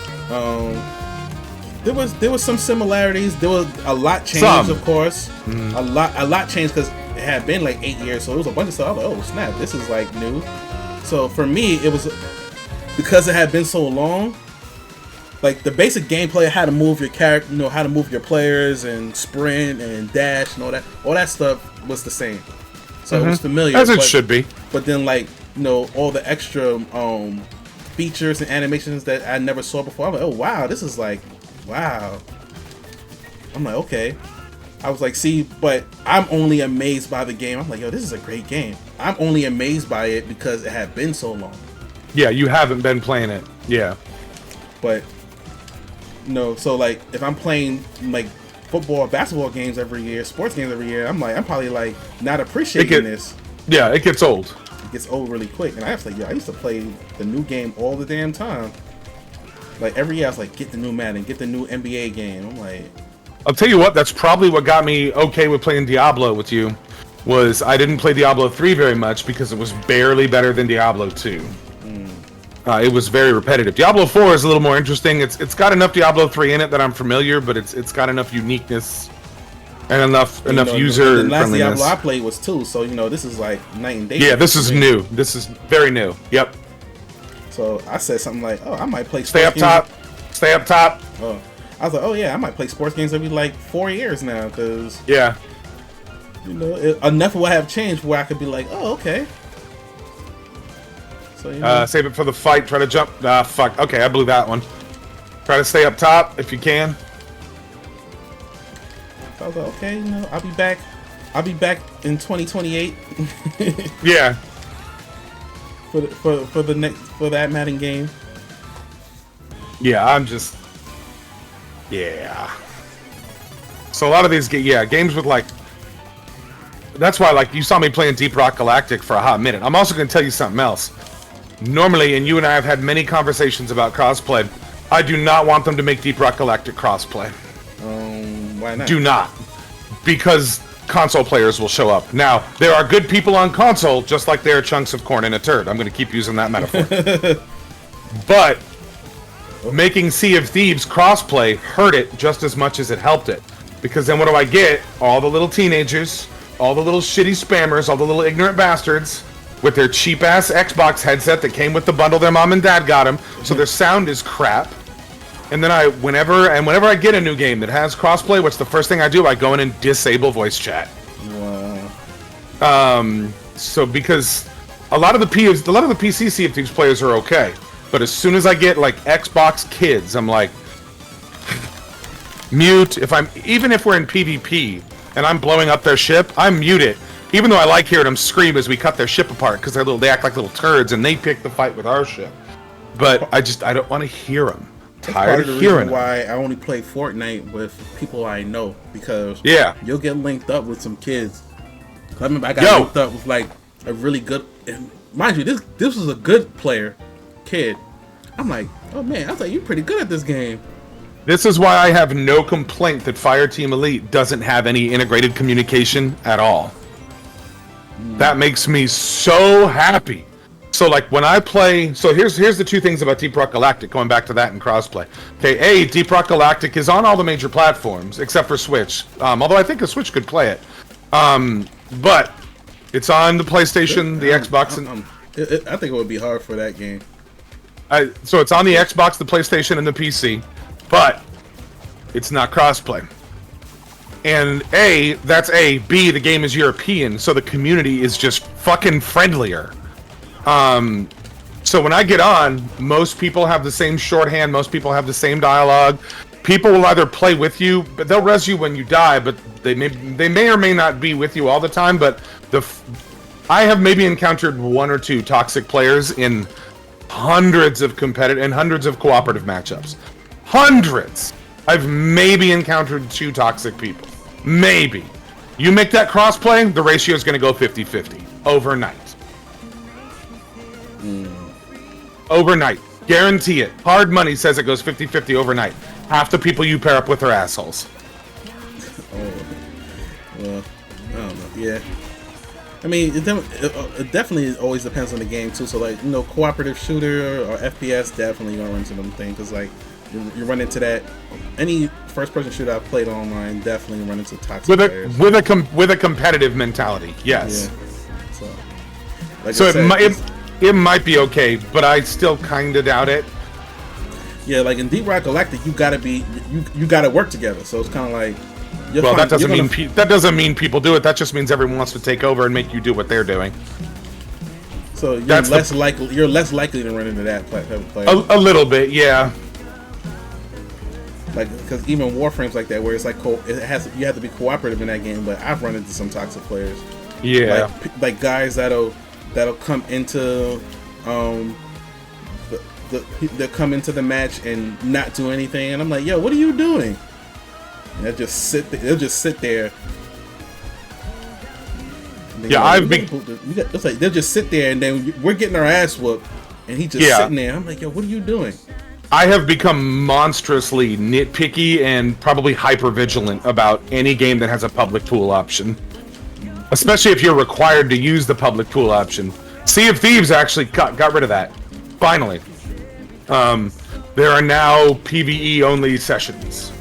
There was some similarities. There was a lot changed, of course. A lot changed because it had been like 8 years, so it was a bunch of stuff. I was like, oh snap, this is like new. So for me, it was because it had been so long. Like the basic gameplay, how to move your character, you know, how to move your players and sprint and dash and all that stuff was the same. So it was familiar, as it should be. But then, like, you know, all the extra features and animations that I never saw before. I'm like, oh wow, this is like, wow. I'm like, okay. I was like, see, but I'm only amazed by the game. I'm like, yo, this is a great game. I'm only amazed by it because it had been so long. Yeah, you haven't been playing it. Yeah. But no, so like if I'm playing like football or basketball games every year, sports games every year, I'm probably like not appreciating this. Yeah, it gets old. It gets old really quick. And I was like, yeah, I used to play the new game all the damn time. Like every year I was like, get the new Madden, get the new NBA game. I'm like, I'll tell you what, that's probably what got me okay with playing Diablo with you, was I didn't play Diablo 3 very much because it was barely better than Diablo 2. It was very repetitive. Diablo 4 is a little more interesting. It's got enough Diablo 3 in it that I'm familiar, but it's got enough uniqueness and enough You know, user the last friendliness. Diablo I played was 2, so you know this is like night and day. Yeah, this is new. This is very new. Yep. So I said something like, "Oh, I might play." Stay up games. top. Stay up top. Oh, I was like, "Oh yeah, I might play sports games every like 4 years now," because Yeah. you know enough will have changed where I could be like, "Oh, okay." So you know, Save it for the fight. Try to jump. Fuck. Okay, I blew that one. Try to stay up top if you can. so I was like, "Okay, you know, I'll be back. I'll be back in 2028." Yeah. for that Madden game. Yeah, I'm just. Yeah. So a lot of these, games with like. That's why, like, you saw me playing Deep Rock Galactic for a hot minute. I'm also going to tell you something else. Normally, and you and I have had many conversations about crossplay, I do not want them to make Deep Rock Galactic crossplay. Why not? Do not. Because console players will show up. Now, there are good people on console, just like there are chunks of corn in a turd. I'm going to keep using that metaphor. But making Sea of Thieves crossplay hurt it just as much as it helped it. Because then what do I get? All the little teenagers, all the little shitty spammers, all the little ignorant bastards with their cheap-ass Xbox headset that came with the bundle their mom and dad got them, so their sound is crap. And then whenever I get a new game that has crossplay, what's the first thing I do? I go in and disable voice chat. Wow. So because a lot of the PC Sea of Thieves players are okay, but as soon as I get like Xbox kids, I'm like mute. Even if we're in PvP and I'm blowing up their ship, I mute it. Even though I like hearing them scream as we cut their ship apart because they act like little turds and they pick the fight with our ship. But I don't want to hear them. Tired of hearing them. Why I only play Fortnite with people I know, because you'll get linked up with some kids. I remember I got linked up with like a really good, and mind you, this was a good player, kid. I'm like, oh man, I was like, you're pretty good at this game. This is why I have no complaint that Fireteam Elite doesn't have any integrated communication at all. That makes me so happy. So like when I play, so here's the two things about Deep Rock Galactic, going back to that and crossplay. Okay, Deep Rock Galactic is on all the major platforms except for Switch. Although I think a Switch could play it. But it's on the PlayStation, the Xbox, and I think it would be hard for that game. So it's on the Xbox, the PlayStation, and the PC, but it's not crossplay. And that's B, the game is European, so the community is just fucking friendlier. So when I get on, most people have the same shorthand, most people have the same dialogue. People will either play with you, but they'll res you when you die, but they may or may not be with you all the time, but I have maybe encountered one or two toxic players in hundreds of competitive and hundreds of cooperative matchups. Hundreds! I've maybe encountered 2 toxic people. Maybe. You make that crossplay, the ratio is going to go 50-50. Overnight. Overnight. Guarantee it. Hard money says it goes 50-50 overnight. Half the people you pair up with are assholes. Well, I don't know. Yeah. I mean, it definitely always depends on the game, too. So, like, cooperative shooter or FPS, definitely going to run into them things. Because, like, you run into that. Any first-person shooter I've played online definitely run into toxic players. With a competitive mentality, yes. Yeah. So it might be okay, but I still kind of doubt it. Yeah, like in Deep Rock Galactic, you gotta work together. So it's kind of like. That doesn't mean people do it. That just means everyone wants to take over and make you do what they're doing. So you're less likely to run into that type of player. A little bit, yeah. Like, because even Warframe's like that, where it's like you have to be cooperative in that game. But I've run into some toxic players. Yeah. Like guys that'll come into they'll come into the match and not do anything, and I'm like, yo, what are you doing? And they'll just sit there. Yeah, it's like they'll just sit there, and then we're getting our ass whooped, and he's just sitting there. I'm like, yo, what are you doing? I have become monstrously nitpicky and probably hyper vigilant about any game that has a public tool option, especially if you're required to use the public tool option. Sea of Thieves actually got rid of that. Finally, there are now PvE only sessions.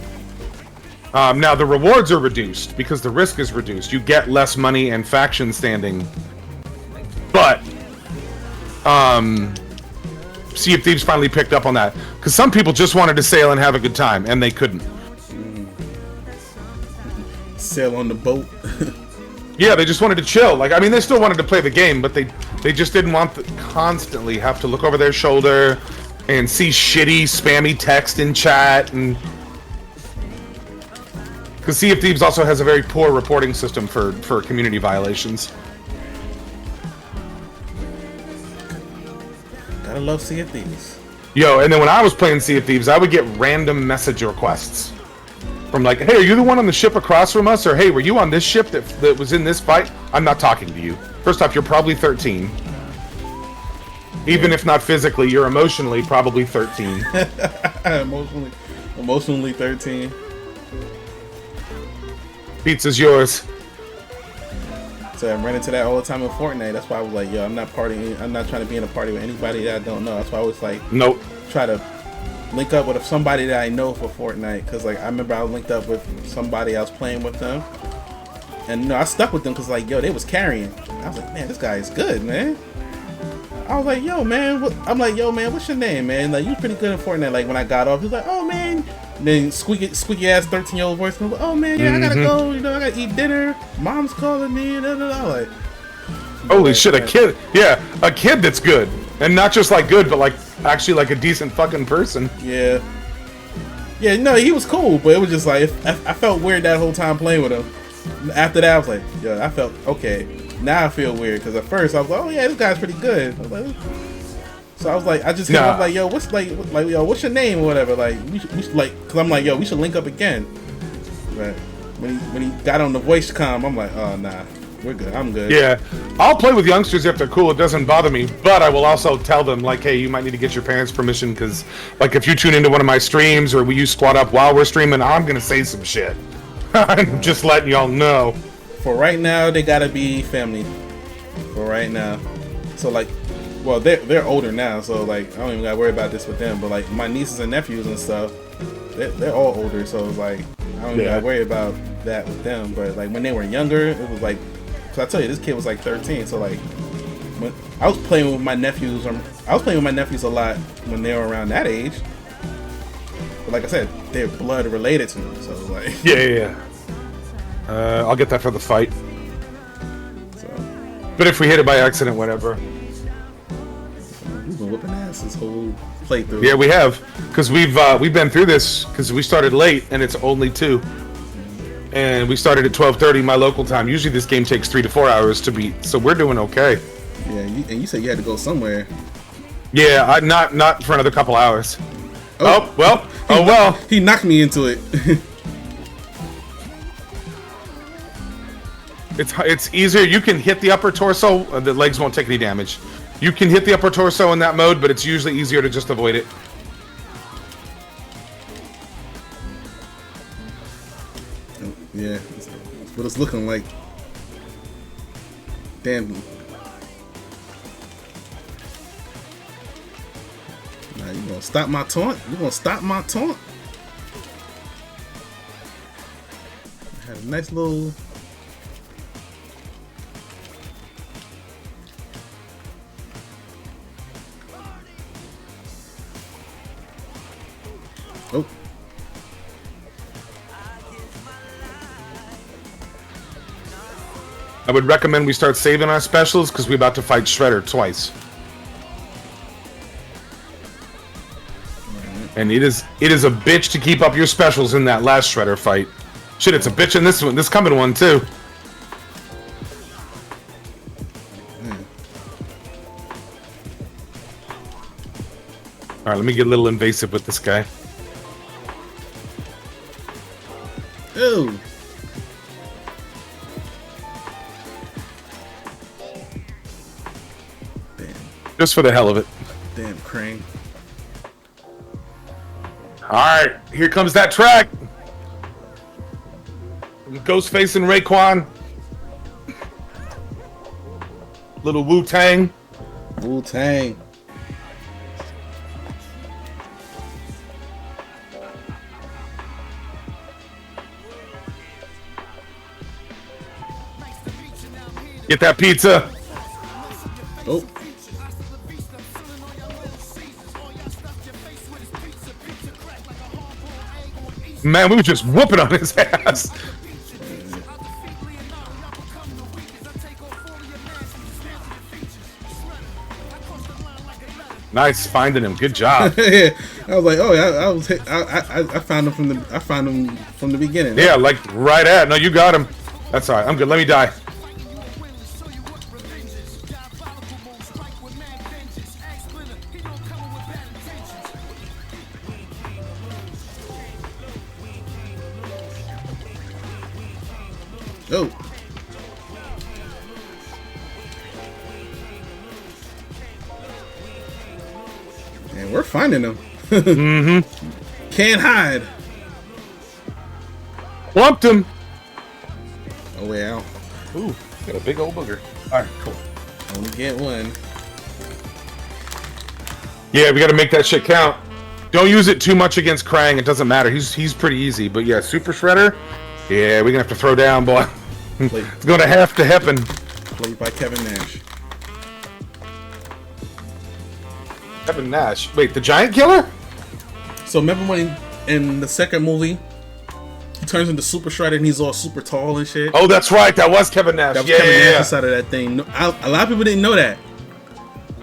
Now the rewards are reduced because the risk is reduced. You get less money and faction standing, but Sea of Thieves finally picked up on that because some people just wanted to sail and have a good time and they couldn't. Sail on the boat. Yeah, they just wanted to chill. Like, I mean, they still wanted to play the game, but they just didn't want to constantly have to look over their shoulder and see shitty, spammy text in chat. And because Sea of Thieves also has a very poor reporting system for community violations. Gotta love Sea of Thieves. Yo, and then when I was playing Sea of Thieves, I would get random message requests. From like, hey, are you the one on the ship across from us? Or hey, were you on this ship that was in this fight? I'm not talking to you. First off, you're probably 13. Even if not physically, you're emotionally probably 13. Emotionally 13. Pizza's yours. So I run into that all the time in Fortnite. That's why I was like, yo, I'm not partying. I'm not trying to be in a party with anybody that I don't know. That's why I was like, nope. Try to link up with somebody that I know for Fortnite, because like I remember I was linked up with somebody, I was playing with them, and you know, I stuck with them because like, yo, they was carrying. I was like, man, this guy is good, man. I was like, yo, man, I'm like, yo, man, what's your name, man? Like, you pretty good in Fortnite. Like when I got off, he was like, oh man. And then squeaky ass 13-year-old voice goes, oh man, yeah, I gotta go. You know, I gotta eat dinner. Mom's calling me. Da, da, da. Like, holy shit, a kid. Yeah, a kid that's good, and not just like good, but like actually like a decent fucking person. Yeah. Yeah, no, he was cool, but it was just like, I felt weird that whole time playing with him. After that, I was like, yeah, I felt, okay, now I feel weird, because at first I was like, oh yeah, this guy's pretty good. I was like, so I was like, I just hit him up like, yo, yo, what's your name or whatever, like, we should like, because I'm like, yo, we should link up again. But when he got on the voice comm, I'm like, oh, nah. We're good. I'm good. Yeah, I'll play with youngsters if they're cool. It doesn't bother me. But I will also tell them, like, hey, you might need to get your parents' permission because, like, if you tune into one of my streams or we use Squad Up while we're streaming, I'm going to say some shit. I'm just letting y'all know. For right now, they got to be family. For right now. So, like, well, they're older now, so, like, I don't even got to worry about this with them. But, like, my nieces and nephews and stuff, they're all older. So, it's like, I don't even got to worry about that with them. But, like, when they were younger, it was like, I tell you, this kid was like 13, so like, when I was playing with my nephews, a lot when they were around that age. But like I said, they're blood related to me, so like. Yeah. I'll get that for the fight. So. But if we hit it by accident, whatever. We've been whooping ass this whole playthrough. Yeah, we have, because we've been through this because we started late and it's only 2. And we started at 12:30 my local time. Usually this game takes 3 to 4 hours to beat, so we're doing okay. Yeah, and you said you had to go somewhere. Yeah, not for another couple hours. Oh well. He knocked me into it. It's easier. You can hit the upper torso. The legs won't take any damage. You can hit the upper torso in that mode, but it's usually easier to just avoid it. Yeah, that's what it's looking like. Damn. Now you gonna stop my taunt? You gonna stop my taunt? I had a nice little. Oh. I would recommend we start saving our specials because we're about to fight Shredder twice. And it is a bitch to keep up your specials in that last Shredder fight. Shit, it's a bitch in this one, this coming one too. Alright, let me get a little invasive with this guy. Ooh. Just for the hell of it. Damn crane. Alright, here comes that track. Ghostface and Raekwon. Little Wu-Tang. Wu-Tang. Get that pizza. Oh. Man, we were just whooping on his ass. Nice finding him. Good job. Yeah. I was like, oh yeah, I found him from the beginning. Yeah, like right at. No, you got him. That's all right. I'm good. Let me die. Oh. And we're finding them. Mm-hmm. Can't hide. Plumped him. Oh, wow. Ooh, got a big old booger. All right, cool. Only get one. Yeah, we got to make that shit count. Don't use it too much against Krang. It doesn't matter. He's pretty easy. But yeah, Super Shredder. Yeah, we're gonna have to throw down, boy. It's gonna have to happen. Played by Kevin Nash. Kevin Nash. Wait, the Giant Killer? So remember when in the second movie, he turns into Super Shredder and he's all super tall and shit? Oh, that's right. That was Kevin Nash. That was yeah, Kevin Nash yeah. inside of that thing. A lot of people didn't know that.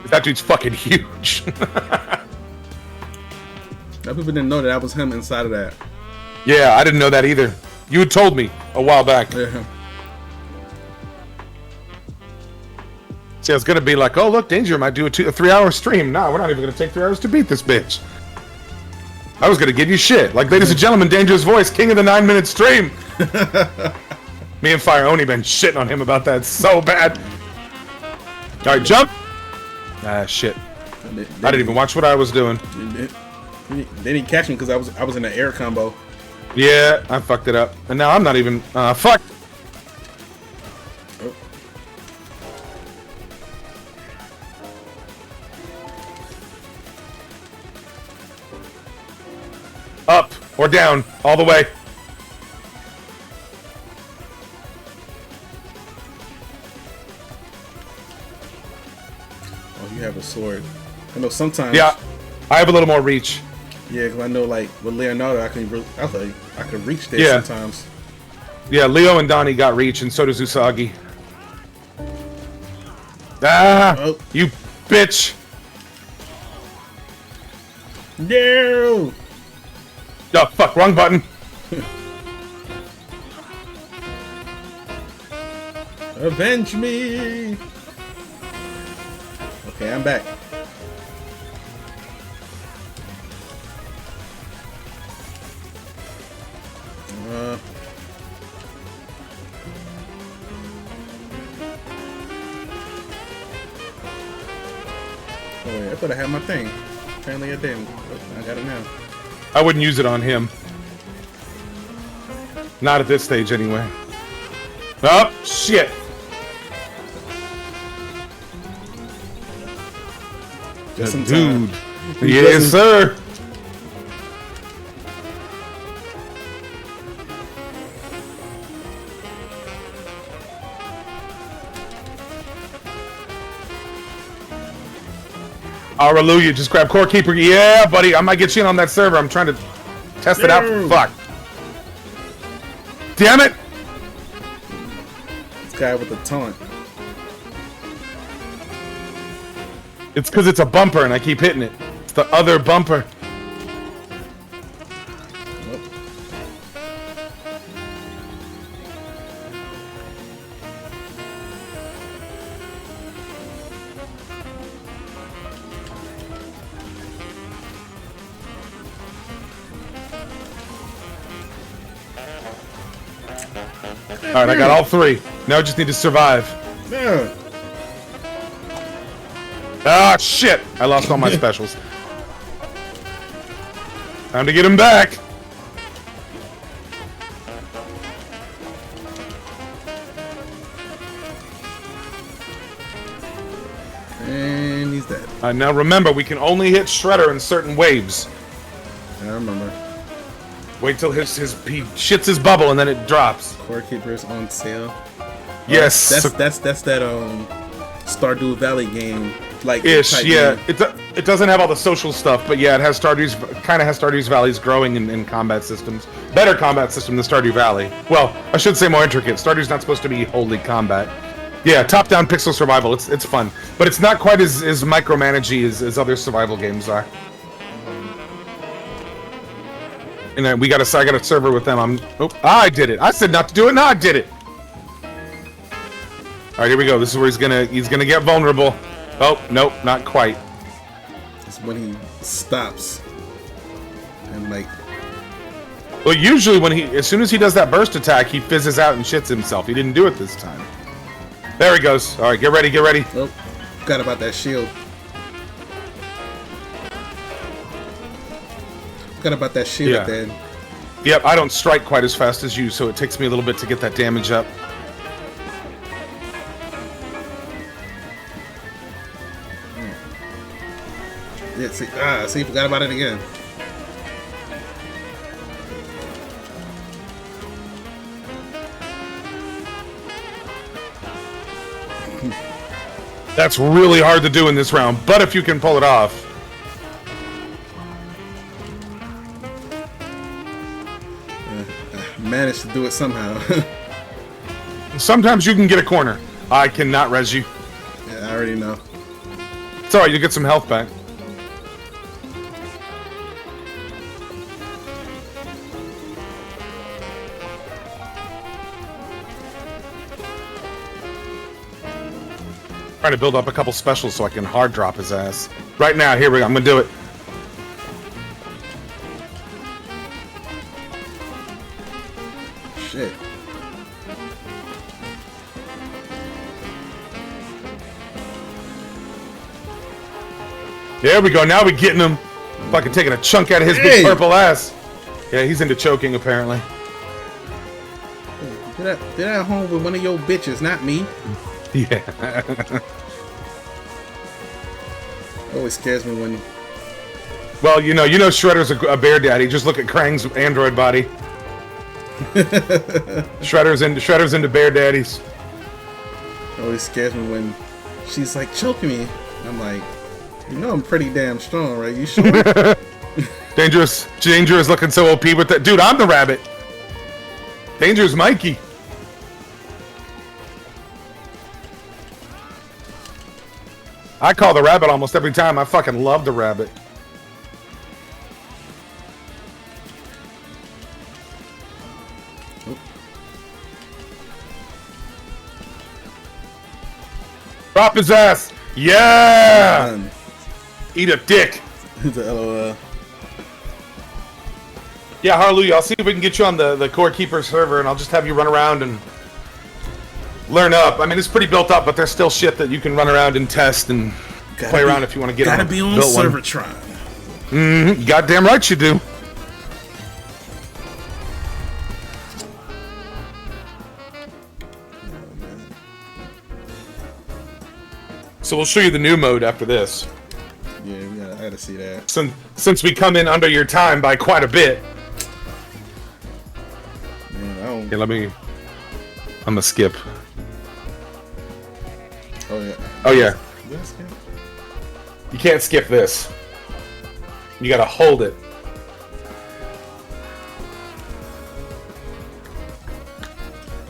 That dude's fucking huge. A lot of people didn't know that was him inside of that. Yeah, I didn't know that either. You had told me a while back. Yeah. See, I was gonna be like, oh look, Danger might do a 3-hour stream. Nah, we're not even gonna take 3 hours to beat this bitch. I was gonna give you shit. Like, ladies and gentlemen, Danger's voice, king of the 9-minute stream. Me and Fire Oni been shitting on him about that so bad. Alright, jump! Ah, shit. I didn't even watch what I was doing. They didn't catch me because I was in the air combo. Yeah, I fucked it up. And now I'm not even... fuck! Oh. Up or down, all the way. Oh, you have a sword. I know sometimes. Yeah, I have a little more reach. Yeah, because I know, like, with Leonardo, I could reach there Yeah. sometimes. Yeah, Leo and Donnie got reach, and so does Usagi. Ah, Oh. you bitch! No! Oh, fuck, wrong button. Avenge me! Okay, I'm back. Oh wait, I thought I had my thing. Apparently I didn't. I got it now. I wouldn't use it on him. Not at this stage, anyway. Oh, shit! Just in Dude. time. Yes, sir! Hallelujah, just grab Core Keeper. Yeah, buddy, I might get you in on that server. I'm trying to test it out. No. Fuck. Damn it! This guy with the taunt. It's because it's a bumper and I keep hitting it. It's the other bumper. Alright, I got all three. Now I just need to survive. Yeah. Ah, shit! I lost all my specials. Time to get him back. And he's dead. Now remember, we can only hit Shredder in certain waves. I remember. Wait till he shits his bubble and then it drops. Core Keeper's on sale. Yes. That's that Stardew Valley game. Like Ish, yeah. Game. It doesn't have all the social stuff, but yeah, it has kind of has Stardew Valley's growing in combat systems. Better combat system than Stardew Valley. Well, I should say more intricate. Stardew's not supposed to be wholly combat. Yeah, top-down pixel survival. It's fun, but it's not quite as micromanagey as other survival games are. And I got a server with them. I did it. I said not to do it. Now I did it. All right, here we go. This is where he's gonna get vulnerable. Oh, nope, not quite. It's when he stops and like. Well, usually as soon as he does that burst attack, he fizzes out and shits himself. He didn't do it this time. There he goes. All right, get ready, get ready. Oh, forgot about that shield. Forgot about that shield at the end. Yep, I don't strike quite as fast as you, so it takes me a little bit to get that damage up. Yeah, see, forgot about it again. That's really hard to do in this round, but if you can pull it off. Managed to do it somehow. Sometimes you can get a corner. I cannot res you. Yeah, I already know. It's alright, you get some health back. Trying to build up a couple specials so I can hard drop his ass. Right now, here we go. I'm gonna do it. Shit. There we go. Now we're getting him. Fucking taking a chunk out of his big purple ass. Yeah, he's into choking apparently. Did that home with one of your bitches, not me. Yeah. Always scares me when. Well, you know Shredder's a bear daddy. Just look at Krang's android body. Shredder's into bear daddies. Always scares me when she's like choking me. I'm like, you know I'm pretty damn strong, right? You sure? Dangerous looking so OP with that. Dude, I'm the rabbit. Dangerous Mikey. I call the rabbit almost every time. I fucking love the rabbit. Drop his ass. Yeah. Eat a dick. The LOL. Yeah, Hallelujah. I'll see if we can get you on the Core Keeper server, and I'll just have you run around and learn up. I mean, it's pretty built up, but there's still shit that you can run around and test and play around if you want to get on. Gotta be on Servertron. Mm-hmm. Goddamn right you do. So we'll show you the new mode after this. Yeah, I gotta see that. Since we come in under your time by quite a bit. Man, Okay, I'm gonna skip. Oh yeah. Oh yeah. You can't skip this. You gotta hold it.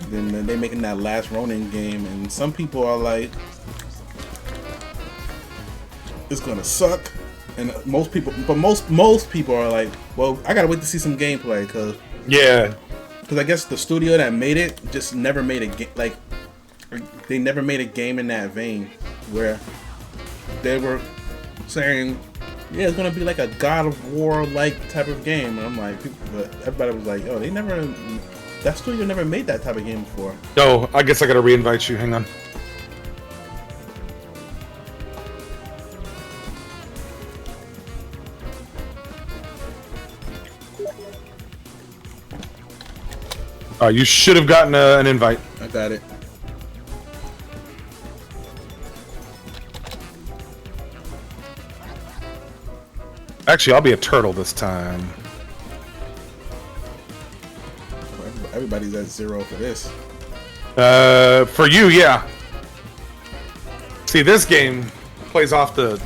Then they making that last Ronin game, and some people are like, it's gonna suck, and most people are like, well, I gotta wait to see some gameplay, cause I guess the studio that made it just never made a game. Like, they never made a game in that vein where they were saying, yeah, it's gonna be like a God of War like type of game. And I'm like, but everybody was like, oh, that studio never made that type of game before. Oh, I guess I gotta re-invite you. Hang on. You should have gotten an invite. I got it. Actually, I'll be a turtle this time. Everybody's at 0 for this. For you, yeah. See, this game plays off the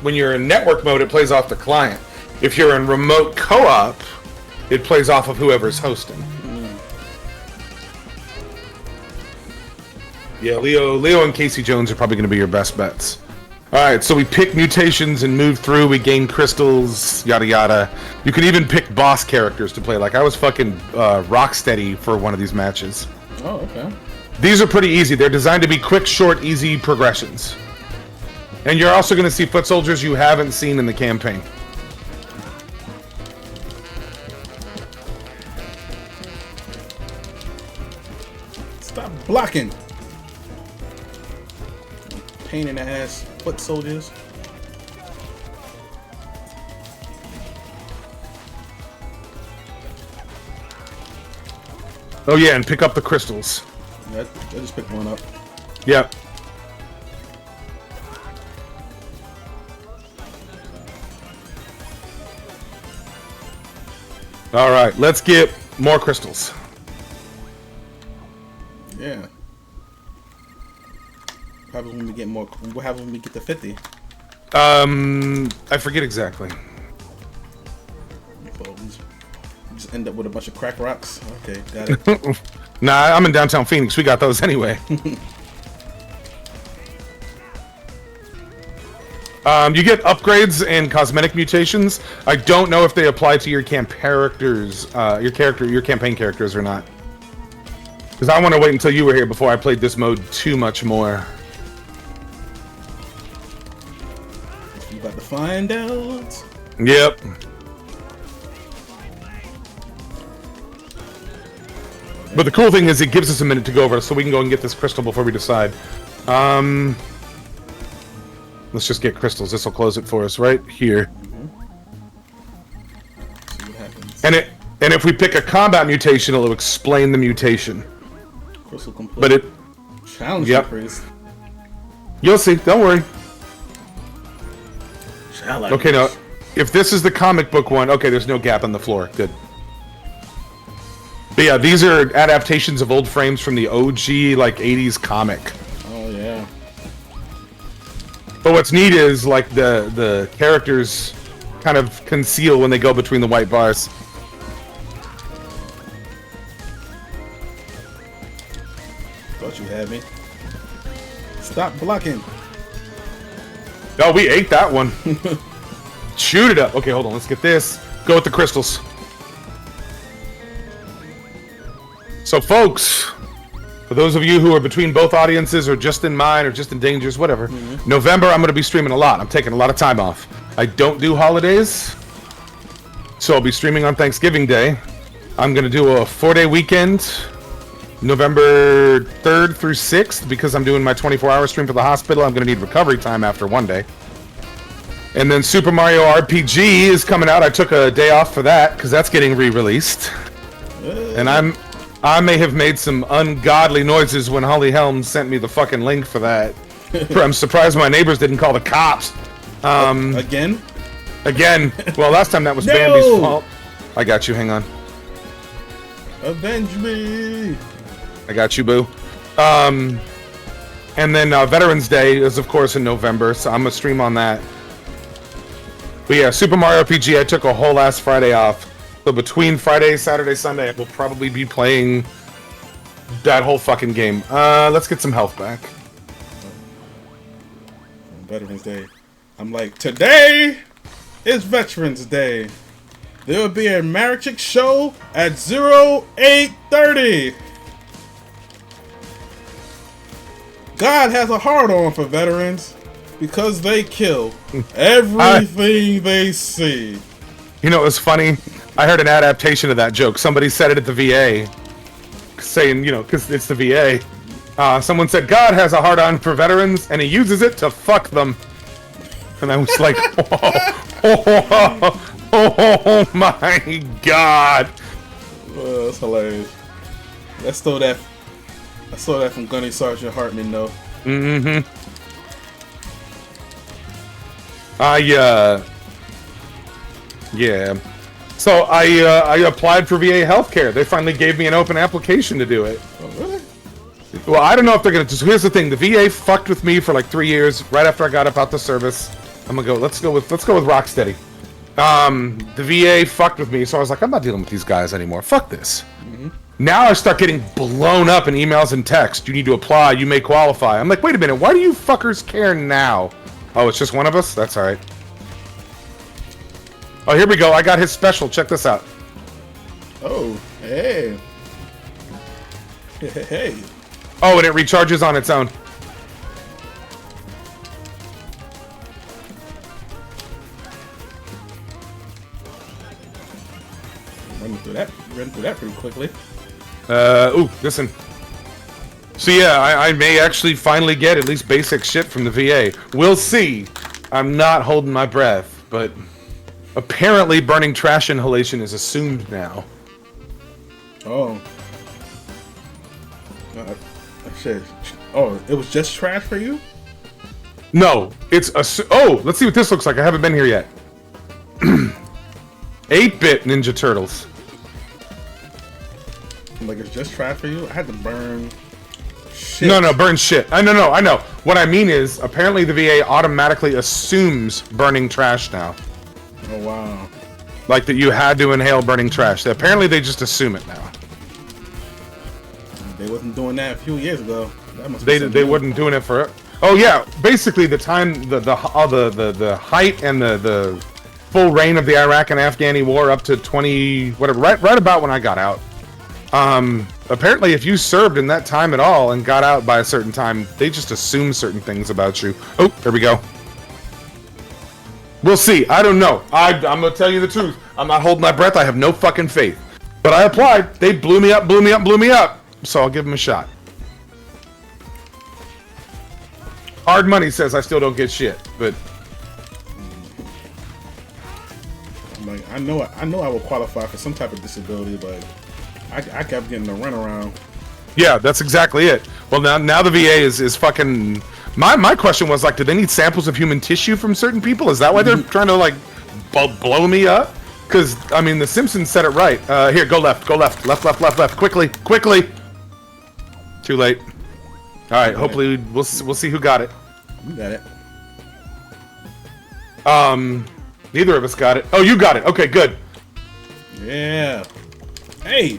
when you're in network mode, it plays off the client. If you're in remote co-op, it plays off of whoever's hosting. Yeah, Leo and Casey Jones are probably going to be your best bets. All right, so we pick mutations and move through. We gain crystals, yada yada. You can even pick boss characters to play. Like I was fucking Rocksteady for one of these matches. Oh, okay. These are pretty easy. They're designed to be quick, short, easy progressions. And you're also going to see foot soldiers you haven't seen in the campaign. Stop blocking. Pain in the ass foot soldiers. Oh yeah, and pick up the crystals. Yeah, I just picked one up. Yep. All right, let's get more crystals. Yeah. Probably when we get more. What happens when we get to 50? I forget exactly. So we just end up with a bunch of crack rocks. Okay, got it. Nah, I'm in downtown Phoenix. We got those anyway. You get upgrades and cosmetic mutations. I don't know if they apply to your characters, your campaign characters or not. Because I want to wait until you were here before I played this mode too much more. You about to find out. Yep. But the cool thing is it gives us a minute to go over, so we can go and get this crystal before we decide. Let's just get crystals. This will close it for us right here. See what happens. And if we pick a combat mutation, it'll explain the mutation. Crystal complete. But it, challenge yep. priest. You'll see. Don't worry. Challenge. Okay, now, if this is the comic book one, okay, there's no gap on the floor. Good. But yeah, these are adaptations of old frames from the OG, like, 80s comic. Oh, yeah. But what's neat is, like, the characters kind of conceal when they go between the white bars. Thought you had me. Stop blocking. Oh, we ate that one. Shoot it up. Okay, hold on. Let's get this. Go with the crystals. So, folks, for those of you who are between both audiences or just in mine or just in Danger's, whatever, November, I'm going to be streaming a lot. I'm taking a lot of time off. I don't do holidays, so I'll be streaming on Thanksgiving Day. I'm going to do a 4-day weekend, November 3rd through 6th, because I'm doing my 24-hour stream for the hospital. I'm going to need recovery time after one day. And then Super Mario RPG is coming out. I took a day off for that, because that's getting re-released. And I may have made some ungodly noises when Holly Helms sent me the fucking link for that. I'm surprised my neighbors didn't call the cops. Again? Again. Well, last time that was Bambi's fault. I got you. Hang on. Avenge me! I got you, boo. And then Veterans Day is, of course, in November, so I'm going to stream on that. But yeah, Super Mario RPG, I took a whole last Friday off. So between Friday, Saturday, Sunday, I will probably be playing that whole fucking game. Let's get some health back. Veterans Day. I'm like, today is Veterans Day. There will be a Marichick show at 0830. God has a hard on for veterans because they kill everything they see. You know, it was funny. I heard an adaptation of that joke. Somebody said it at the VA, saying, you know, because it's the VA. Someone said, God has a hard-on for veterans, and he uses it to fuck them. And I was like, oh my God. That's hilarious. I stole that from Gunny Sergeant Hartman, though. Mm-hmm. Yeah. So I applied for VA healthcare. They finally gave me an open application to do it. Oh, really? Well, I don't know if they're gonna. So here's the thing: the VA fucked with me for like 3 years. Right after I got up out the service, I'm gonna go. Let's go with Rocksteady. The VA fucked with me, so I was like, I'm not dealing with these guys anymore. Fuck this. Now I start getting blown up in emails and text. You need to apply. You may qualify. I'm like, wait a minute. Why do you fuckers care now? Oh, it's just one of us? That's all right. Oh, here we go. I got his special. Check this out. Oh, hey. Hey. Oh, and it recharges on its own. Run through that pretty quickly. Ooh, listen. So yeah, I may actually finally get at least basic shit from the VA. We'll see. I'm not holding my breath, but apparently burning trash inhalation is assumed now. Oh. Shit. Oh, it was just trash for you? No, it's oh, let's see what this looks like. I haven't been here yet. 8-bit Ninja Turtles. Like it's just trash for you? I had to burn shit. No, burn shit. I know. What I mean is, apparently the VA automatically assumes burning trash now. Oh, wow. Like that you had to inhale burning trash. Apparently they just assume it now. They wasn't doing that a few years ago. That must They wasn't doing it for. Oh yeah, basically the time the height and the full reign of the Iraq and Afghani war up to 20 whatever right about when I got out. Apparently if you served in that time at all and got out by a certain time, they just assume certain things about you. Oh, there we go. We'll see. I don't know. I'm gonna tell you the truth. I'm not holding my breath. I have no fucking faith. But I applied. They blew me up. So I'll give them a shot. Hard money says I still don't get shit, but like I know I will qualify for some type of disability, but I kept getting the runaround. Yeah, that's exactly it. Well, now the VA is fucking. My question was like, do they need samples of human tissue from certain people? Is that why they're trying to like blow me up? Because I mean, The Simpsons said it right. Here, go left, quickly. Too late. All right, hopefully we'll see who got it. You got it. Neither of us got it. Oh, you got it. Okay, good. Yeah. Hey.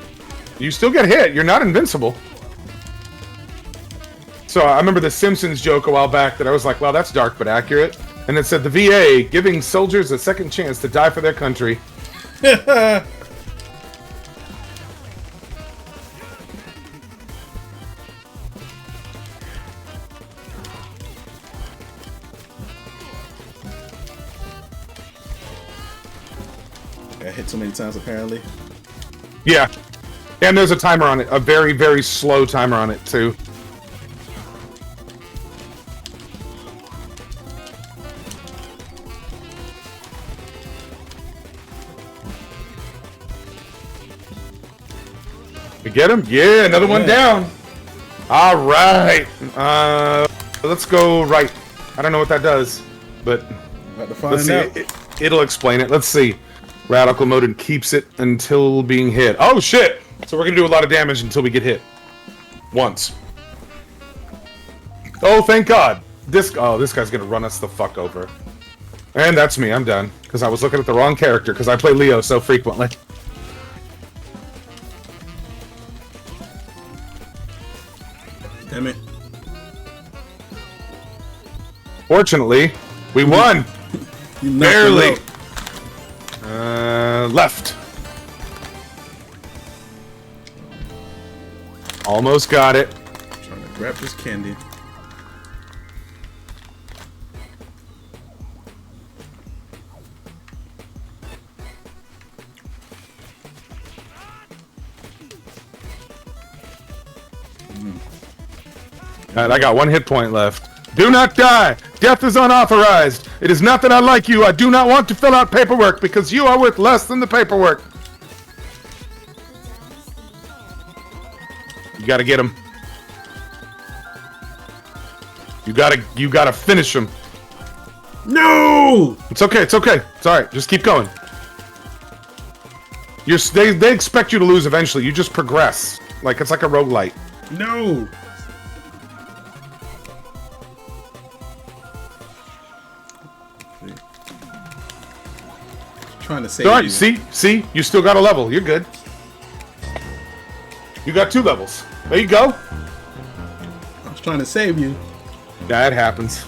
You still get hit. You're not invincible. So I remember the Simpsons joke a while back that I was like, well, that's dark but accurate. And it said the VA giving soldiers a second chance to die for their country. Got hit so many times apparently. Yeah. And there's a timer on it. A very, very slow timer on it, too. We get him? Yeah, another one down. All right. Let's go right. I don't know what that does, but let's see. It'll explain it. Let's see. Radical mode and keeps it until being hit. Oh, shit. So we're going to do a lot of damage until we get hit. Once. Oh, thank God. This guy's going to run us the fuck over. And that's me. I'm done. Because I was looking at the wrong character because I play Leo so frequently. Damn it. Fortunately, we won. Barely. Left. Almost got it. Trying to grab this candy. Alright, I got 1 hit point left. Do not die! Death is unauthorized! It is not that I like you, I do not want to fill out paperwork because you are worth less than the paperwork. You gotta get him. You gotta finish him. No! It's okay, it's alright, just keep going. They expect you to lose eventually, you just progress. Like, it's like a roguelite. No! trying to save All right, you. see, you still got a level. You're good. You got 2 levels. There you go. I was trying to save you. That happens.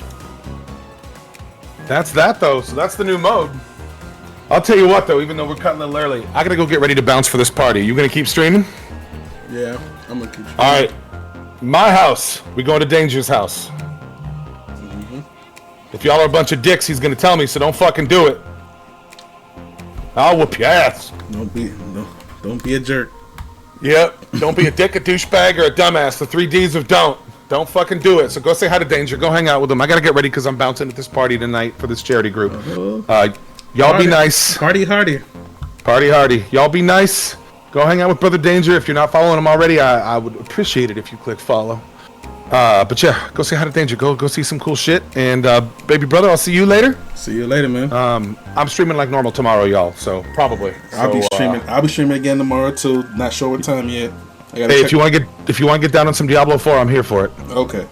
That's that though. So that's the new mode. I'll tell you what though, even though we're cutting a little early, I gotta go get ready to bounce for this party. You gonna keep streaming? Yeah, I'm gonna keep trying. All right. My house. We going to Danger's house. If y'all are a bunch of dicks, he's gonna tell me, so don't fucking do it. I'll whoop your ass. Don't be a jerk. Yep. Don't be a dick, a douchebag, or a dumbass. The 3 Ds of don't. Don't fucking do it. So go say hi to Danger. Go hang out with him. I gotta get ready because I'm bouncing at this party tonight for this charity group. Y'all be nice. Party hardy. Party hardy. Y'all be nice. Go hang out with Brother Danger. If you're not following him already, I would appreciate it if you click follow. But yeah, go say hi to Danger. Go see some cool shit. And baby brother, I'll see you later. See you later, man. I'm streaming like normal tomorrow, y'all. So probably. I'll be streaming. I'll be streaming again tomorrow too. Not sure what time yet. Hey, if you want to get down on some Diablo 4, I'm here for it. Okay.